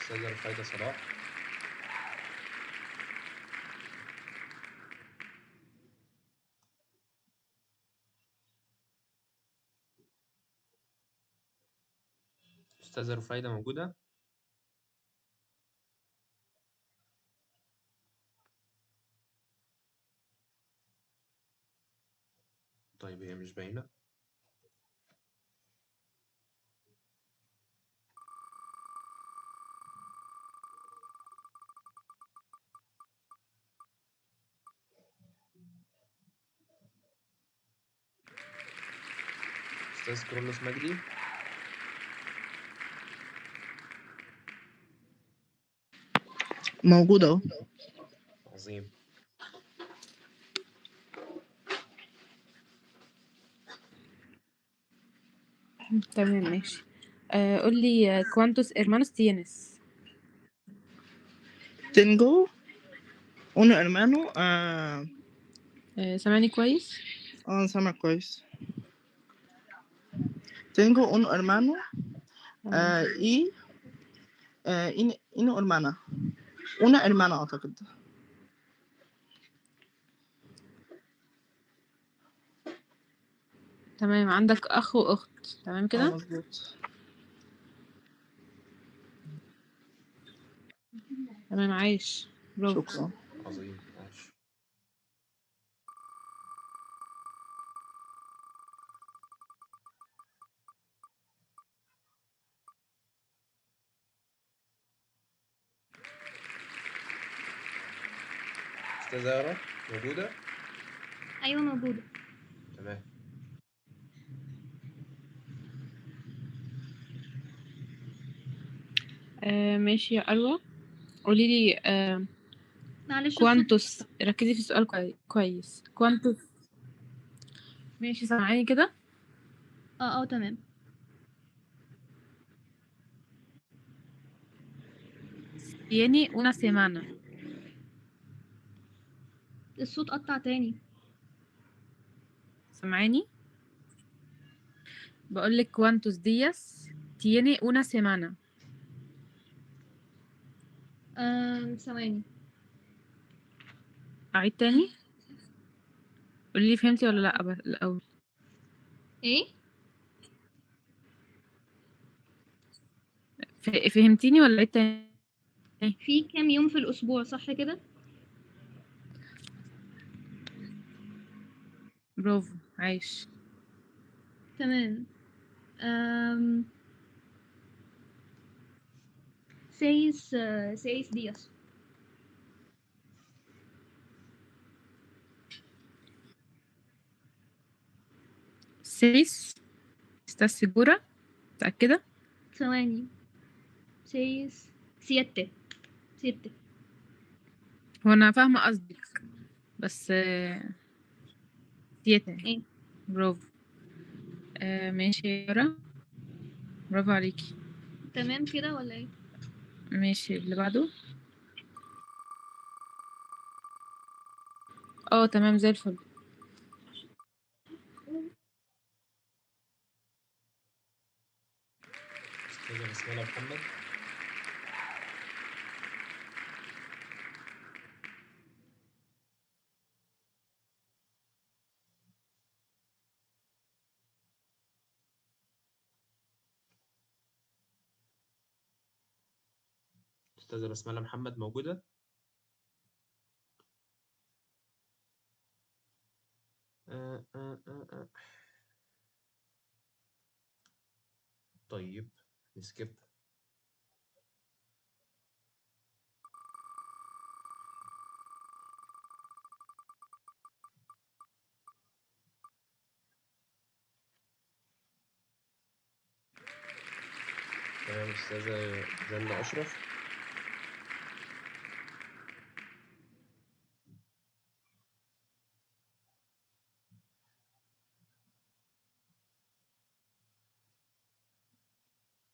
أستاذة رفايدة صلاح. أستاذة رفايدة موجودة؟ طيب هي مش باينة. أستاذ كرولوس مجدي. موجود اهو. عظيم. تمام ماشي. قولي cuántos hermanos tienes؟ tengo un hermano. سامعني كويس؟ سامع كويس. tengo un hermano y una hermana. una hermana أعتقد. تمام. عندك أخ وأخت، تمام كده؟ مظبوط. تمام. عايش. برافو. شكرا. عظيم. أستاذة يارا موجودة؟ أيوة موجودة. تمام. ماشي يا أروى، قولي لي معلش الصوت كوانتوس، ركزي في السؤال كويس. كوانتوس، ماشي سامعاني كده؟ تمام. tiene una semana. الصوت قطع تاني. سامعاني؟ بقولك cuántos días tiene una semana. ثواني. أعيد تاني؟ قولي لي فهمتي ولا لأ الأول. ايه؟ فهمتيني ولا أعيد تاني؟ في كام يوم في الأسبوع صح كده؟ برافو، عايش. تمام. seis días. seis. ¿Estás segura؟ متأكدة؟ ثواني. siete. هو أنا فاهمة قصدك، بس siete. ايه؟ برافو. ماشي يا يارا، برافو عليكي. تمام كده ولا ايه؟ ماشي، اللي بعده. تمام زي الفل. أستاذة بسملة محمد. أستاذة بسملة محمد موجودة؟ طيب نسكيب. تمام. أستاذة جنة أشرف.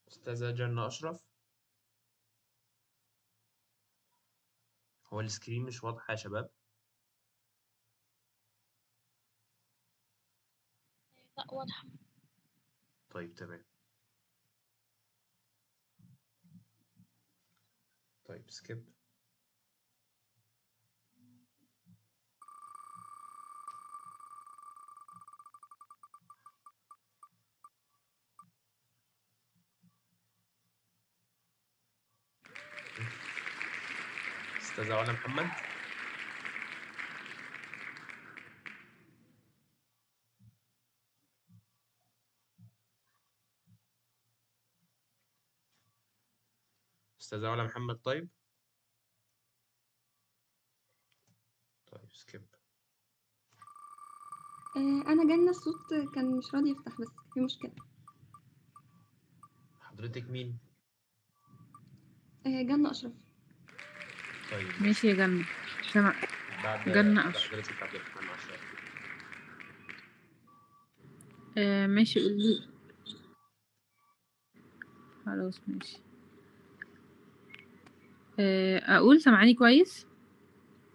أستاذة جنة أشرف. هو السكرين مش واضحة يا شباب؟ لا واضحة. طيب تمام. طيب سكيب. أستاذة علا محمد. أستاذة علا محمد. طيب سكيب. أنا جالنا الصوت كان مش راضي يفتح، بس في مشكلة. حضرتك مين؟ جالنا أشرف. طيب ماشي يا جنة. بعد جنة أشرف. حضرتك عبد الرحمن عشرة. ماشي، قولي. خلاص ماشي. أقول سامعاني كويس؟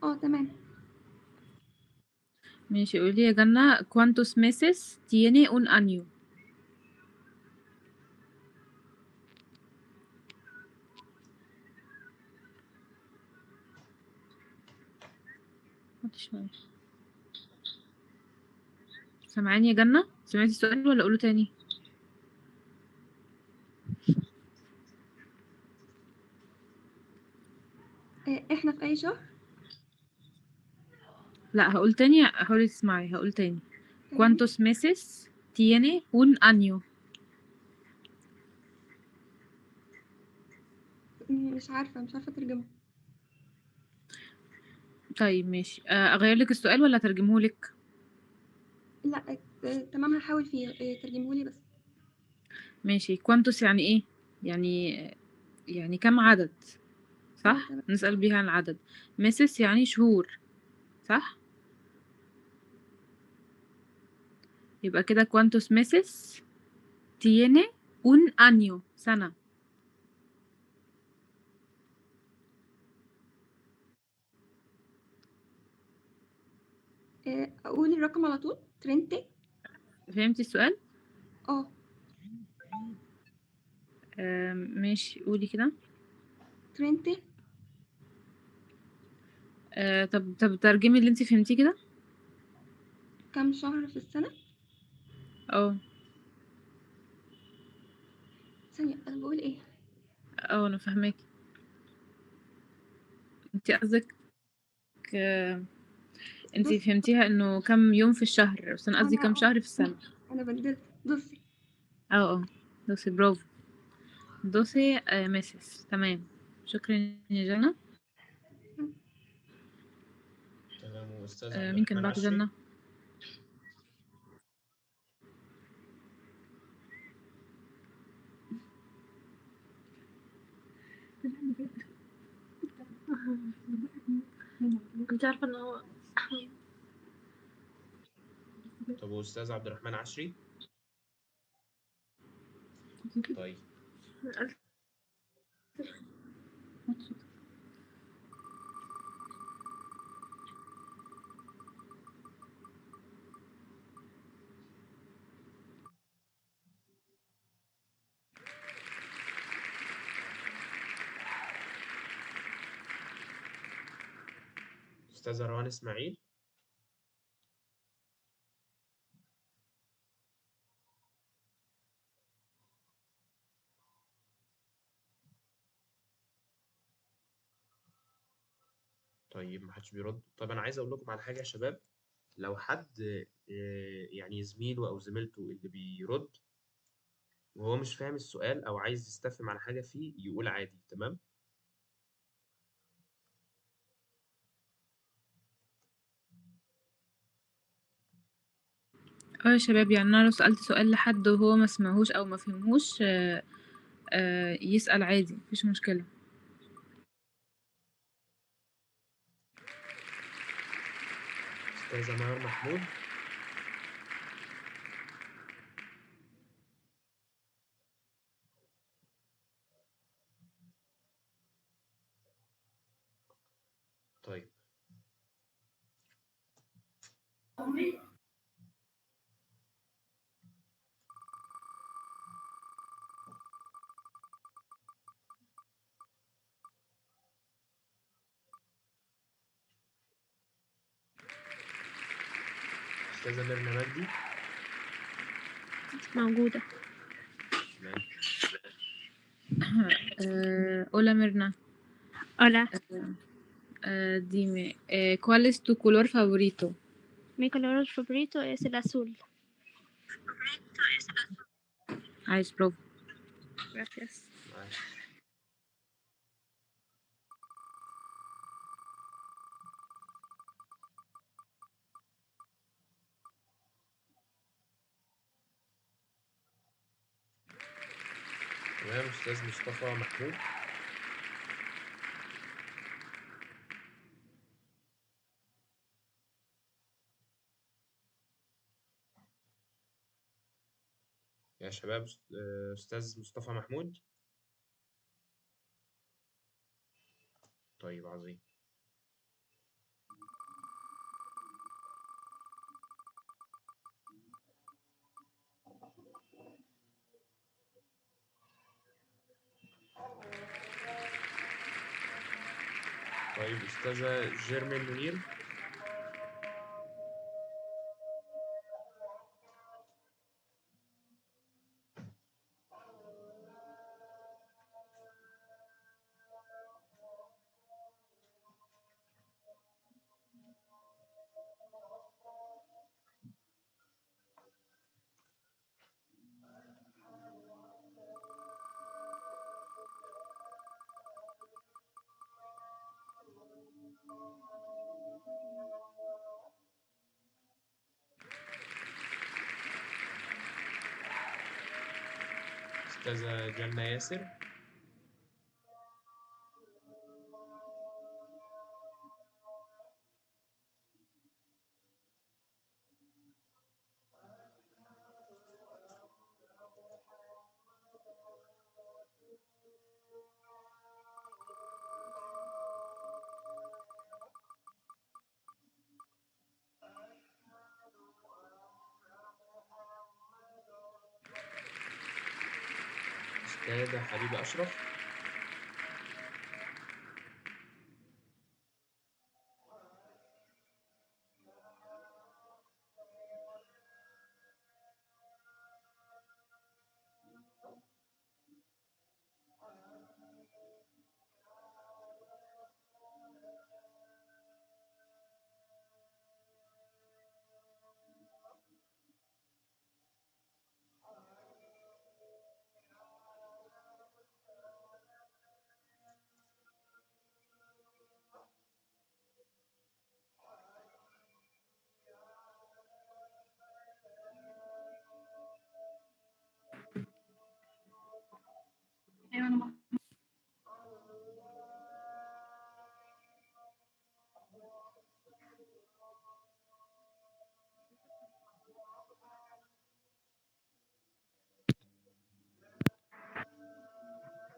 تمام. ماشي، قولي يا جنة cuántos meses tiene un año. سامعاني يا جنة؟ سمعتي السؤال ولا أقوله تاني؟ إحنا في أي شهر؟ لا، هقول تاني، حاولي تسمعي. هقول تاني. cuántos meses tiene un año. مش عارفة أترجمها. طيب ماشي، أغيّر لِك السؤال والّا أترجمه لِك؟ لأ تمام هاحاول فيه ترجمه لي بس. ماشي، quantos يعني إيه؟ يعني كام عدد، صح؟ تمام. نسأل بيها عن العدد. meses يعني شهور، صح؟ يبقى كده cuantos meses tiene un año سنة. أقول الرقم على طول 30. فهمتِ السؤال؟ آه. ماشي قولي كده. 30. طب ترجمي اللي أنتِ فهمتيه كده. كام شهر في السنة؟ ثانية أنا باقول إيه؟ أنا فاهماكِ. أنتِ قصدِك أنتِ بُصّي فهمتيها إنه كام يوم في الشهر، بس أنا قصدي كام أنا شهر في السنة. أنا بدلت. بُصّي 12 برافو. 12 meses تمام. شكرًا يا جنى. تمام، وأستاذ عبد مين كان الرحمن بعد عشري. جنى؟ انت عارفة ان هو طب وأستاذ عبد الرحمن عشري. طيب أستاذة روان إسماعيل. طيب محدش بيرد. طب أنا عايز أقول لكم على حاجة يا شباب. لو حد يعني زميله أو زميلته اللي بيرد وهو مش فاهم السؤال أو عايز يستفهم على حاجة فيه يقول عادي. تمام. يا شباب، يعني أنا لو سألت سؤال لحد وهو ما سمعهوش أو ما فهمهوش يسأل عادي، ما فيش مشكلة. أستاذة ماهر محمود. طيب أستاذة ميرنا مجدي. موجودة. تمام. Hola Mirna. Hola. Dime, ¿cuál es tu color favorito? Mi color favorito es el azul. عايش برافو. Gracias. تمام. أستاذ مصطفى محمود. يا شباب أستاذ مصطفى محمود. طيب عظيم. طيب أستاذة جيرمين منير. أستاذة جنة ياسر. أستاذة حبيبة أشرف.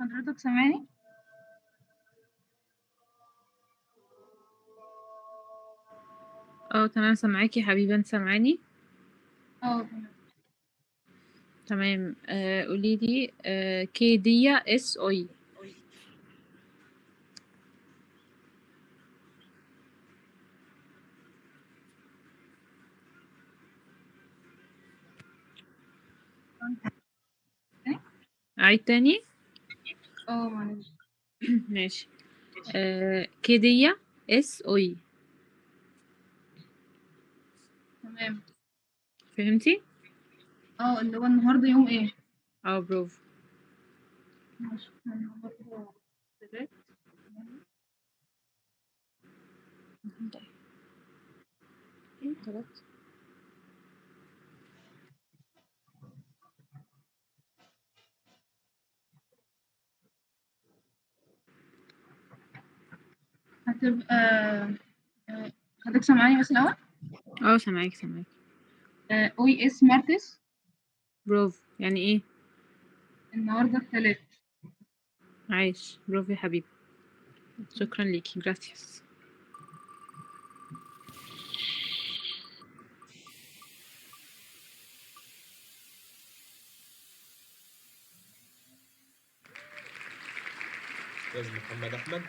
حضرتك سامعني؟ تمام سامعاكي يا حبيبة، انت سامعاني؟ تمام. تمام. قوليلي كيدية اس اوي. عيد تاني. معلش. ماشي. كيدية اس اوي. تمام. فهمتي؟ اللي هو النهارده يوم ايه؟ برافو. ماشي. النهارده تلات. هتبقى حضرتك سامعاني بس الأول؟ سامعاكي. اوي اس مارتس. برافو. يعني ايه؟ النهارده التلات. عايش. برافو يا حبيبي. شكرا ليكي. جراتيوس. أستاذ محمد أحمد.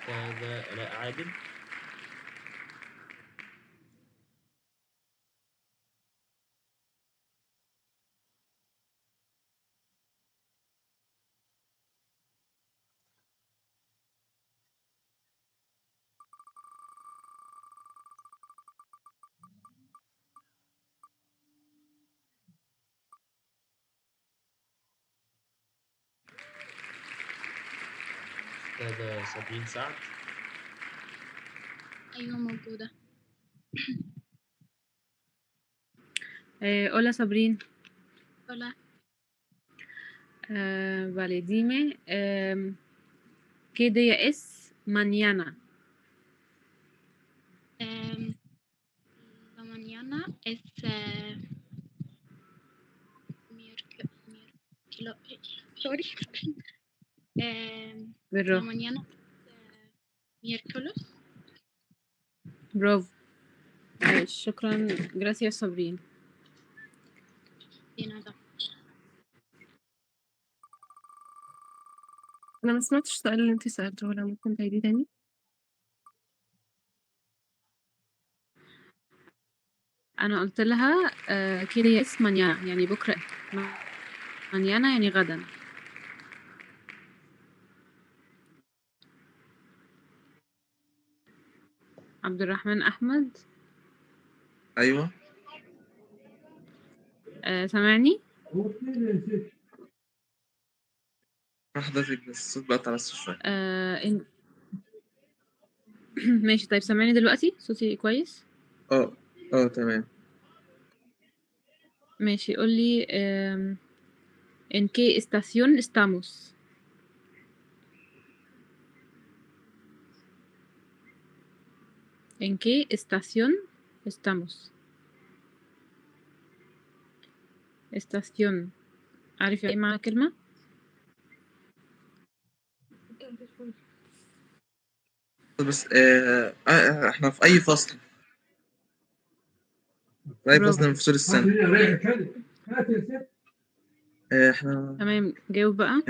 أستاذة آلاء عادل. أستاذة صابرين سعد. أيوة موجودة. hola Sabrin. Hola. Vale, dime ¿qué día es mañana? La mañana es sorry. La بالراحة. mañana miércoles. برافو. عايش. شكرا. gracias Sabrin. De nada. أنا ما سمعتش السؤال اللي أنتِ سألتيه، لو ممكن تعيديه تاني؟ أنا قلت لها كده es mañana يعني بكرة mañana يعني غدا. عبد الرحمن أحمد. أيوه. سامعني؟ حضرتك بس الصوت بقطع بس شوية. ماشي طيب سامعني دلوقتي؟ صوتي كويس؟ تمام. ماشي قولي ¿en qué estación estamos? ¿En qué estación estamos? estación عارف ايه معنى كلمة؟ بس احنا في أي فصل؟ في أي فصل من فصول السنة؟ احنا تمام جاوب بقى.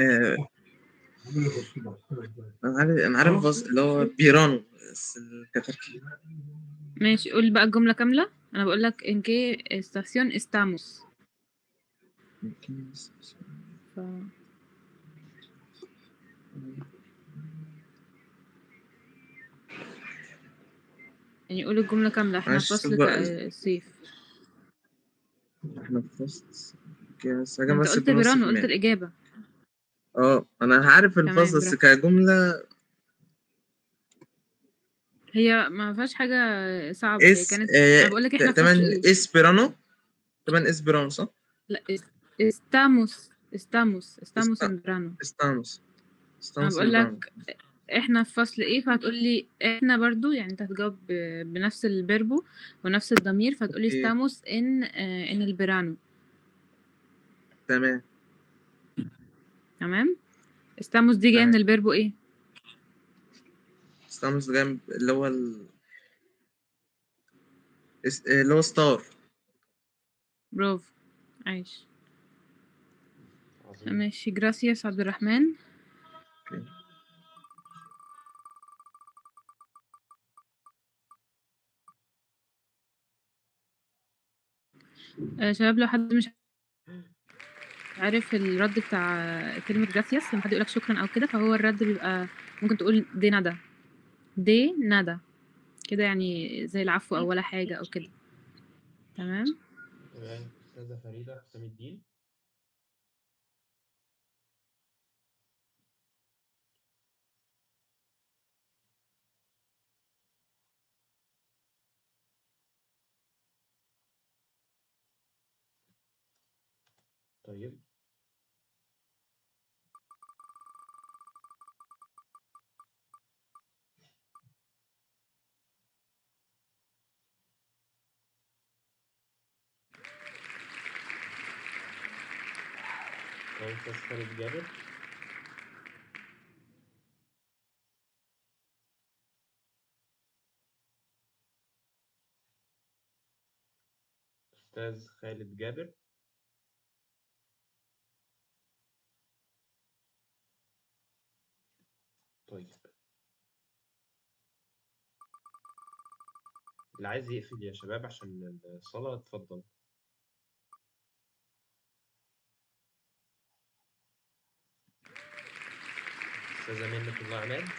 أنا عارف الفصل اللي هو بيرانو بس كتركيب. ماشي قول بقى الجملة كاملة. أنا بقولك ¿en qué estación estamos؟ يعني قول الجملة كاملة. احنا في فصل الصيف. احنا في فصل انت قلت بيرانو قلت الإجابة. أنا عارف الفصل بس كجملة هي ما فيهاش حاجة صعبة. هي كانت أنا بقول لك احنا في فصل ايه. اسبرانو. تمام اسبرانو صح؟ لا estamos en verano. estamos أنا بقول لك احنا في فصل ايه فهتقول لي احنا برضو يعني انت هتجاوب بنفس الفيربو ونفس الضمير فتقول لي estamos en el verano. تمام. estamos دي جايه من الفيربو ايه؟ estamos جنب اللي هو ستار. برافو عايش. ماشي جراسياس عبد الرحمن. شباب لو حد مش عارف الرد بتاع كلمة جراسياس لما حد يقولك شكرا أو كده فهو الرد بيبقى ممكن تقول دي نادا دي نادا كده يعني زي العفو أو ولا حاجة أو كده. تمام. أستاذة فريدة حسام الدين. طيب أستاذ خالد جابر. أستاذ خالد جابر. طيب اللي عايز يقفل يا شباب عشان الصلاة اتفضل. أستاذة منة الله عماد.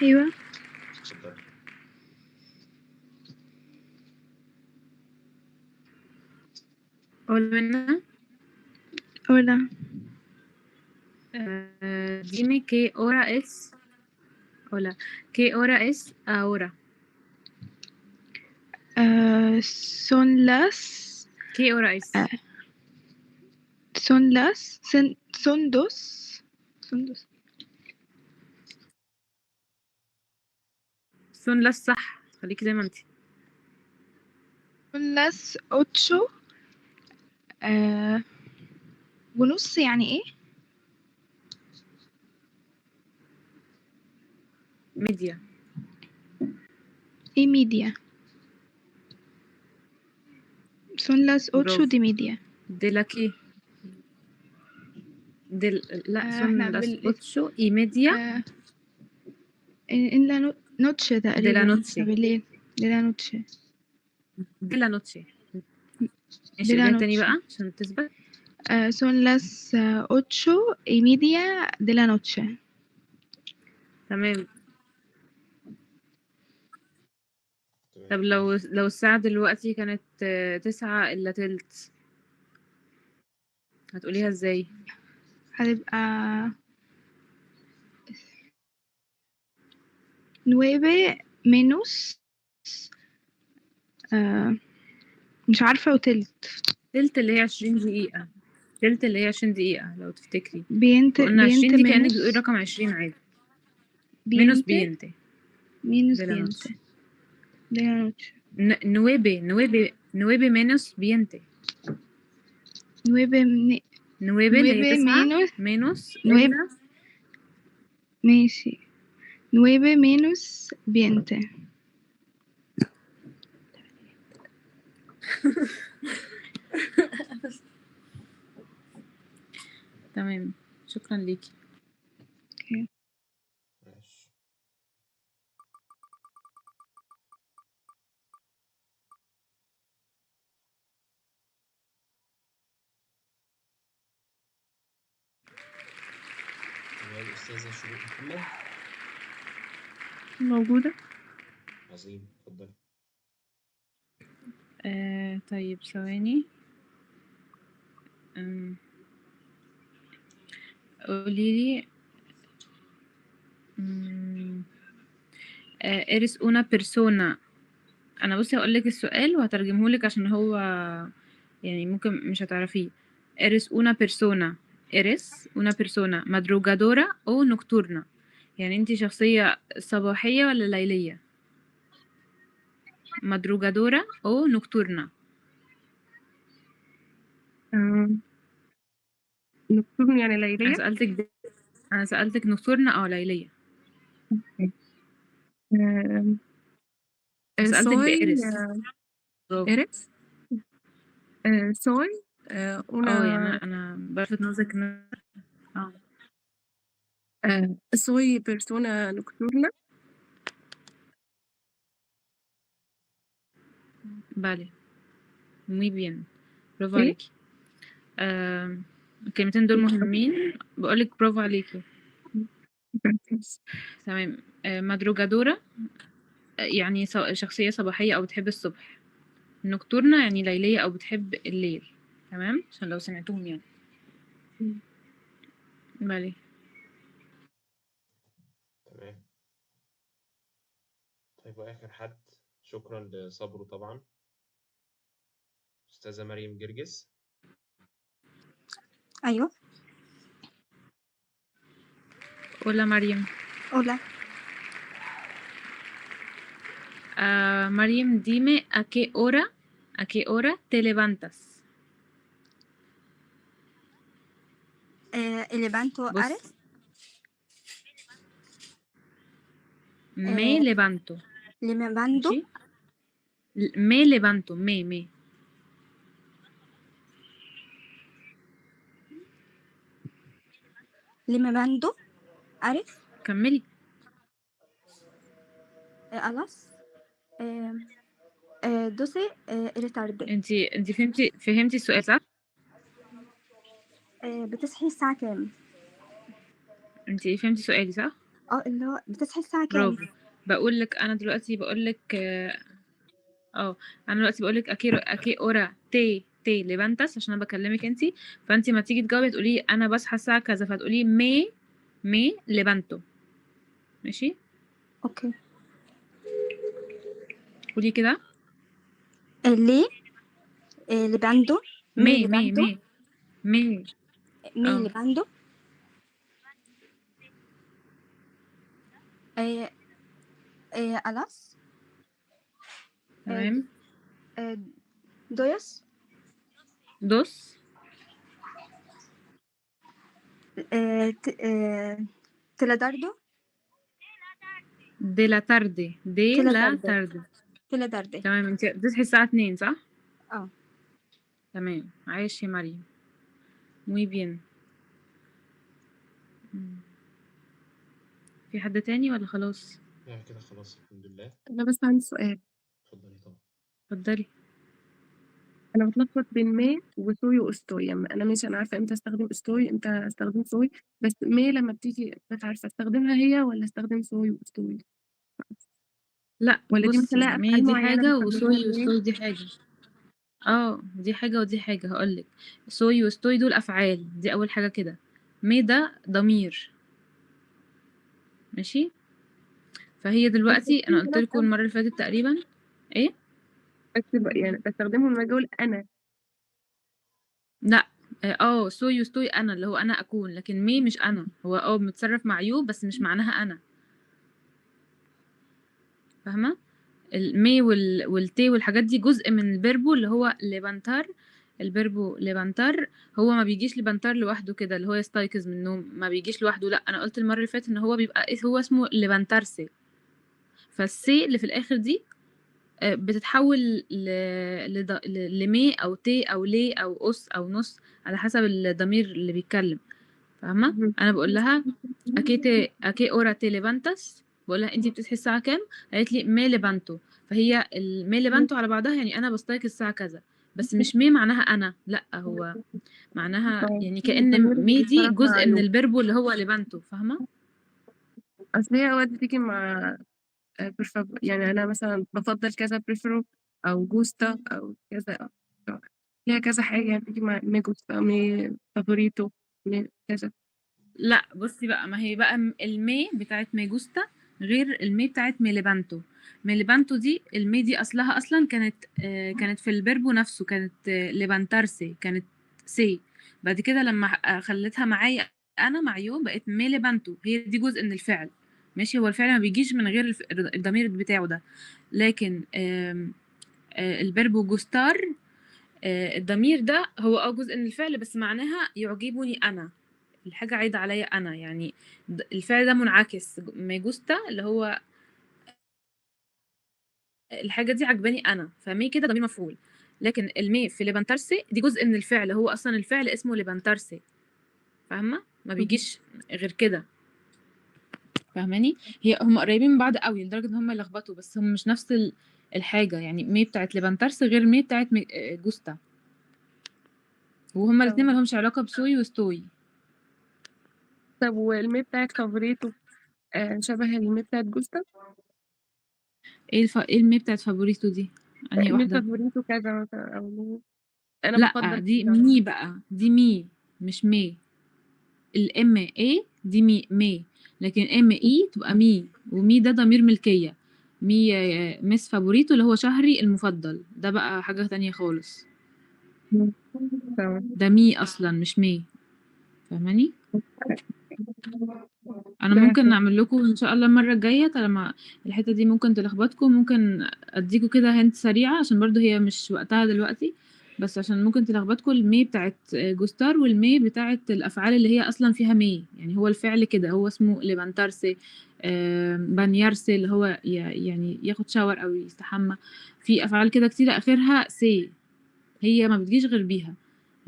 أيوة. اتفضل. Hola. Hola. Dime qué hora es. Hola. ¿Qué hora es ahora? Son las. ¿Qué hora es? Son las. Son dos. Son las صح. خليكي زي ما انتي. Son las 8 ونص يعني ايه؟ ميديا. ايه ميديا؟ Son las 8 de media. ¿De la qué? لا son las 8 y media. en la noche تقريبا. De la noche. بالليل. De la noche. ماشي قوليها تاني بقى عشان تثبت. son las 8:30 de la noche. تمام. طب لو الساعة دلوقتي كانت 9:03 هتقوليها ازاي؟ هتبقى 9 menos مش عارفة وتلت. تلت اللي هي 20 دقيقة. تلت اللي هي 20 دقيقة لو تفتكري. بينت وقلنا 20 دي كأنك menos بتقولي رقم 20 عادي. menos بينت de la noche. de la noche. 9 menos 20. 9 9 اللي هي 9 menos menos 9 ماشي 9 menos 20. تمام. شكرا ليكي. اوكي. ماشي. تمام. الأستاذة شروق محمد. موجودة. عظيم، اتفضلي. طيب ثواني. قوليلي eres una persona. انا بصي هقولك السؤال وهترجمهولك عشان هو يعني ممكن مش هتعرفيه. eres una persona madrugadora o nocturna. يعني انتي شخصية صباحية ولا ليلية؟ madrugadora o nocturna. نكتب يعني ليلية. انا سألتك نocturna او ليلية. سألتك بإيرس. إيرس. soy يعني انا بلفت نظرك soy persona nocturna. Vale. muy bien. برافو إيه؟ عليكي. الكلمتين دول مهمين. بقولك برافو عليكي. تمام. مدروجادورة يعني شخصية صباحية أو بتحب الصبح. نوكتورنا يعني ليلية أو بتحب الليل. تمام عشان لو سمعتهم يعني. بالي. تمام. طيب وآخر حد، شكرا لصبره طبعا، أستاذة مريم جرجس. أيوه. Hola مريم. Hola. Mariam, dime a qué hora te levantas. levanto Ares. Me levanto. levanto. ¿Sí? Me levanto. Me. levanto Ares. كملي. alas 12 إلى tarde. انتي فهمتي السؤال صح؟ بتصحي الساعة كام؟ انتي فهمتي سؤالي صح؟ اللي هو بتصحي الساعة كام؟ برافو. انا دلوقتي بقولك انا دلوقتي بقولك اكي اورا تي ليفانتاس عشان انا بكلمك انتي. فانتي ما تيجي تجاوبي تقولي انا بصحى الساعة كذا فتقولي مي ليفانتو. ماشي؟ اوكي. قولي كده. ليه levanto. مي levanto. alas تمام. dos تلاداردو de la tarde. تمام. انتي بتصحي الساعة 2 صح؟ تمام. عايش يا مريم. muy bien. في حد تاني ولا خلاص؟ لا كده خلاص الحمد لله. أنا بس عندي سؤال. اتفضلي طبعا. اتفضلي. أنا باتلخبط بين مي وسوي وأستوي، يعني أنا ماشي أنا عارفة إمتى أستخدم أستوي إمتى أستخدم سوي، بس مي لمّا بتيجي مش عارفة أستخدمها هي والّا أستخدم سوي وأستوي؟ لأ والّا دي مثلًا بُصّي، لها مي أفعال دي معيّنة حاجة باستخدمها وسوي لمي؟ وستوي دي حاجة. دي حاجة ودي حاجة، هاقول لِك. سوي وستوي دول أفعال، دي أول حاجة كده. مي ده ضمير، ماشي؟ فهي بس دلوقتي أنا قُلت لكم لأ، المرّة اللي فاتت تقريبًا إيه؟ بس يعني باستخدمهم لمّا آجي أقول أنا. لأ، سوي وستوي أنا، اللي هو أنا أكون، لكن مي مش أنا. هو متصرّف مع you بس مش معناها أنا، فاهمة؟ الMay والTe والحاجات دي جزء من الverbo اللي هو levantar. الverbo levantar هو ما بيجيش levantar لوحده كده، اللي هو يستيقظ من النوم، ما بيجيش لوحده لأ، أنا قُلت المرّة اللي فاتت إن هو بيبقى هو اسمه levantarse. فالse اللي في الآخر دي بتتحوّل ل لض ل لMay أو Te أو Le أو Os أو Nos على حسب الضمير اللي بيتكلّم، فاهمة؟ اهم. أنا باقول لها a qué hora te levantas؟ باقول لها أنتِ بتصحي الساعة كام؟ قالت لي me levanto. فهي me levanto على بعضها يعني أنا باستيقظ الساعة كذا، بس مش me معناها أنا، لأ هو معناها يعني كأن الضمير me دي بيتصرف مع جزء من you. الverb اللي هو levanto، فاهمة؟ أصل هي أوقات بتيجي مع يعني أنا مثلًا بافضّل كذا prefer أو gusta أو كذا ليها كذا حاجة يعني بتيجي مع me gusta me favorito me كذا. لأ بُصّي بقى، ما هي بقى الme بتاعة me gusta غير الme بتاعة me levanto. me levanto دي الme دي أصلها أصلًا كانت في الverbo نفسه، كانت levantarse، كانت se. بعد كده لمّا خلّيتها معايا أنا مع you بقت me levanto، هي دي جزء من الفعل، ماشي؟ هو الفعل ما بيجيش من غير الضمير بتاعه ده، لكن الverbo gustar الضمير ده هو جزء من الفعل بس معناها يعجبني أنا. الحاجة عايدة عليَّ أنا، يعني الفعل ده منعكس، me gusta اللي هو الحاجة دي عاجباني أنا، فme كده ضمير مفعول، لكن الme في levantarse دي جزء من الفعل، هو أصلًا الفعل اسمه levantarse، فاهمة؟ ما بيجيش غير كده، فاهماني؟ هم قريبين من بعض أوي لدرجة إن هم يلخبطوا، بس هم مش نفس الحاجة، يعني me بتاعة levantarse غير me بتاعة gusta، وهُم الاتنين ما لهمش علاقة بسوي وستوي. طب والme بتاعة favorito شبه الme بتاعة gusta؟ إيه الme بتاعة favorito دي؟ أنهي me واحدة؟ favorito كذا مثلًا أو أنا لأ، بافضّل دي كذا. me بقى، دي me مش me. الMA دي me، لكن ME تبقى me، وme ده ضمير ملكية. miss favorito اللي هو شهري المفضل، ده بقى حاجة تانية خالص. تمام. ده me أصلًا مش me، فاهماني؟ أنا كده ممكن فهمت. أعمل لكم إن شاء الله المرة الجاية طالما الحتة دي ممكن تلخبطكم، ممكن أديكم كده hint سريعة عشان برضه هي مش وقتها دلوقتي، بس عشان ممكن تلخبطكم الme بتاعة جوستار والme بتاعة الأفعال اللي هي أصلًا فيها me، يعني هو الفعل كده هو اسمه levantarse bañarse اللي هو يعني ياخد shower أو يستحمى، في أفعال كده كتيرة آخرها se، هي ما بتجيش غير بيها،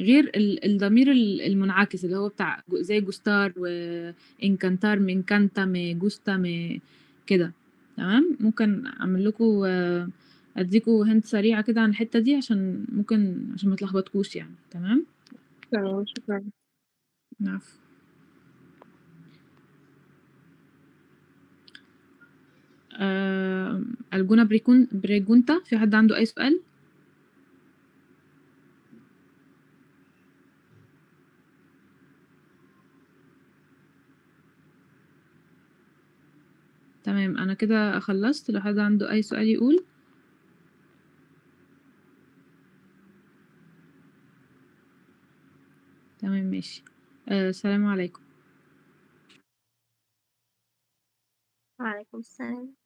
غير الضمير المنعكس اللي هو بتاع زي جوستار وانكانتار me encanta me gusta me كده، تمام؟ ممكن أعمل لكم أديكم hint سريعة كده عن الحتة دي عشان ما تلخبطكوش يعني، تمام؟ تمام شكرًا. العفو. alguna pregunta؟ في حد عنده أي سؤال؟ تمام، أنا كده خلصت، لو حد عنده أي سؤال يقول. تمام ماشي. السلام عليكم. وعليكم السلام.